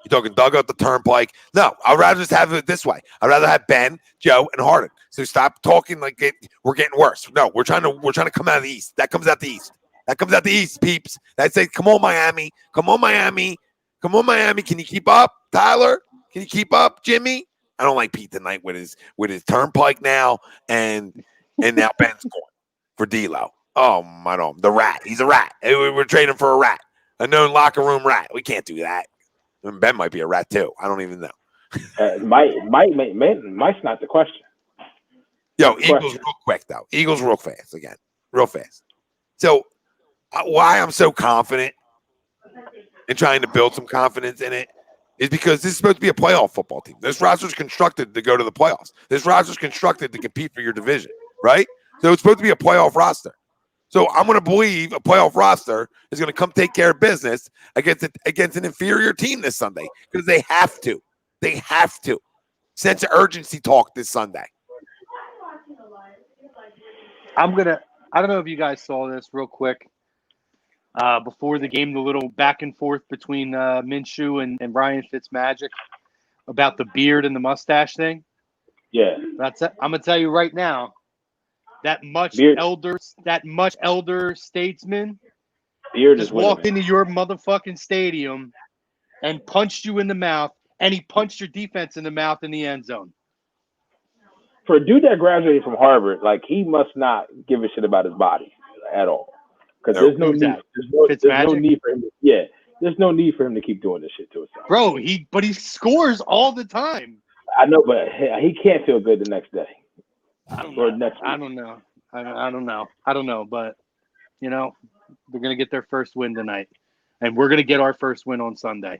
You're talking dug out the turnpike. No, I'd rather just have it this way. I'd rather have Ben, Joe, and Harden. So stop talking like we're getting worse. No, we're trying to come out of the East. That comes out the East. That comes out the East, peeps. That say, come on, Miami. Come on, Miami. Come on, Miami. Can you keep up, Tyler? Can you keep up, Jimmy? I don't like Pete tonight with his turnpike now, and now Ben's going for D'Lo. Oh my God, the rat. He's a rat. We're trading for a rat, a known locker room rat. We can't do that. And Ben might be a rat too. I don't even know. Mike's not the question. Yo, Eagles real quick though. Eagles real fast again, real fast. So why I'm so confident in trying to build some confidence in it is because this is supposed to be a playoff football team. This roster is constructed to go to the playoffs. This roster is constructed to compete for your division, right? So it's supposed to be a playoff roster. So I'm going to believe a playoff roster is going to come take care of business against an inferior team this Sunday, because they have to. They have to. Sense of urgency talk this Sunday. I don't know if you guys saw this real quick. Before the game, the little back and forth between Minshew and Ryan Fitzmagic about the beard and the mustache thing. Yeah. I'm going to tell you right now, that much elder statesman just walked into your motherfucking stadium and punched you in the mouth, and he punched your defense in the mouth in the end zone. For a dude that graduated from Harvard, like, he must not give a shit about his body at all. Because there's no need for him. There's no need for him to keep doing this shit to himself. Bro, he scores all the time. I know, but he can't feel good the next day. I don't know. But you know, they're going to get their first win tonight. And we're going to get our first win on Sunday.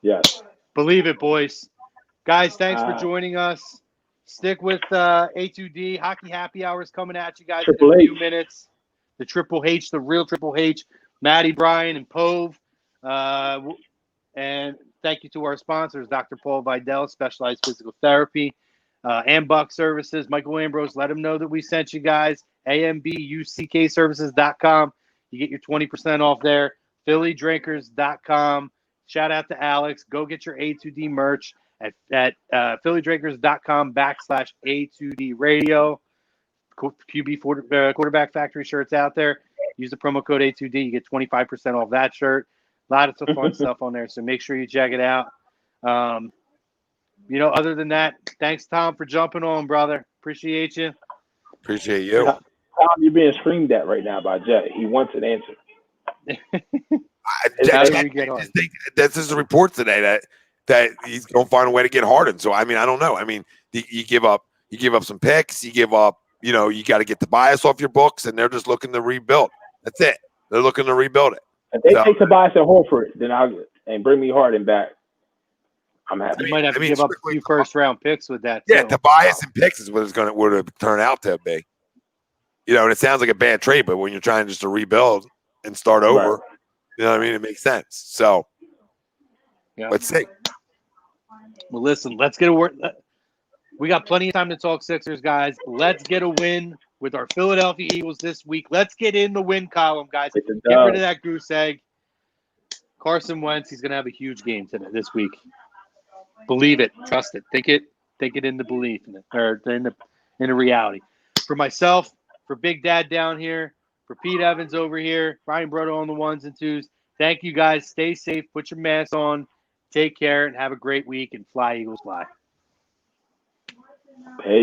Yes. Believe it, boys. Guys, thanks for joining us. Stick with A2D. Hockey Happy Hour is coming at you guys in a few minutes. The Triple H, the real Triple H, Maddie, Brian, and Pove. And thank you to our sponsors, Dr. Paul Vidal, Specialized Physical Therapy, Ambuck Services, Michael Ambrose. Let them know that we sent you guys. AMBUCKservices.com. You get your 20% off there. PhillyDrinkers.com. Shout out to Alex. Go get your A2D merch at PhillyDrinkers.com/A2D Radio. QB Quarterback Factory shirts out there. Use the promo code A2D. You get 25% off that shirt. A lot of fun stuff on there, so make sure you check it out. Other than that, thanks, Tom, for jumping on, brother. Appreciate you. Appreciate you. Tom, you're being screamed at right now by Jay. He wants an answer. This is a report today that he's going to find a way to get Harden. So I don't know. You give up some picks. You give up. You got to get the bias off your books, and they're just looking to rebuild. That's it. They're looking to rebuild it. If they take Tobias and Horford, then and bring me Harden back, I'm happy. You might have to give up a few first-round picks with that. Yeah, Tobias and picks is what it's would have turned out to be. And it sounds like a bad trade, but when you're trying just to rebuild and start over, right. You know what I mean? It makes sense. So let's see. Well, listen, let's get a word. We got plenty of time to talk Sixers, guys. Let's get a win with our Philadelphia Eagles this week. Let's get in the win column, guys. Get rid of that goose egg. Carson Wentz, he's going to have a huge game this week. Believe it. Trust it. Think it into belief or into reality. For myself, for Big Dad down here, for Pete Evans over here, Brian Brother on the ones and twos, thank you, guys. Stay safe. Put your mask on. Take care and have a great week. And fly, Eagles, fly. Hey.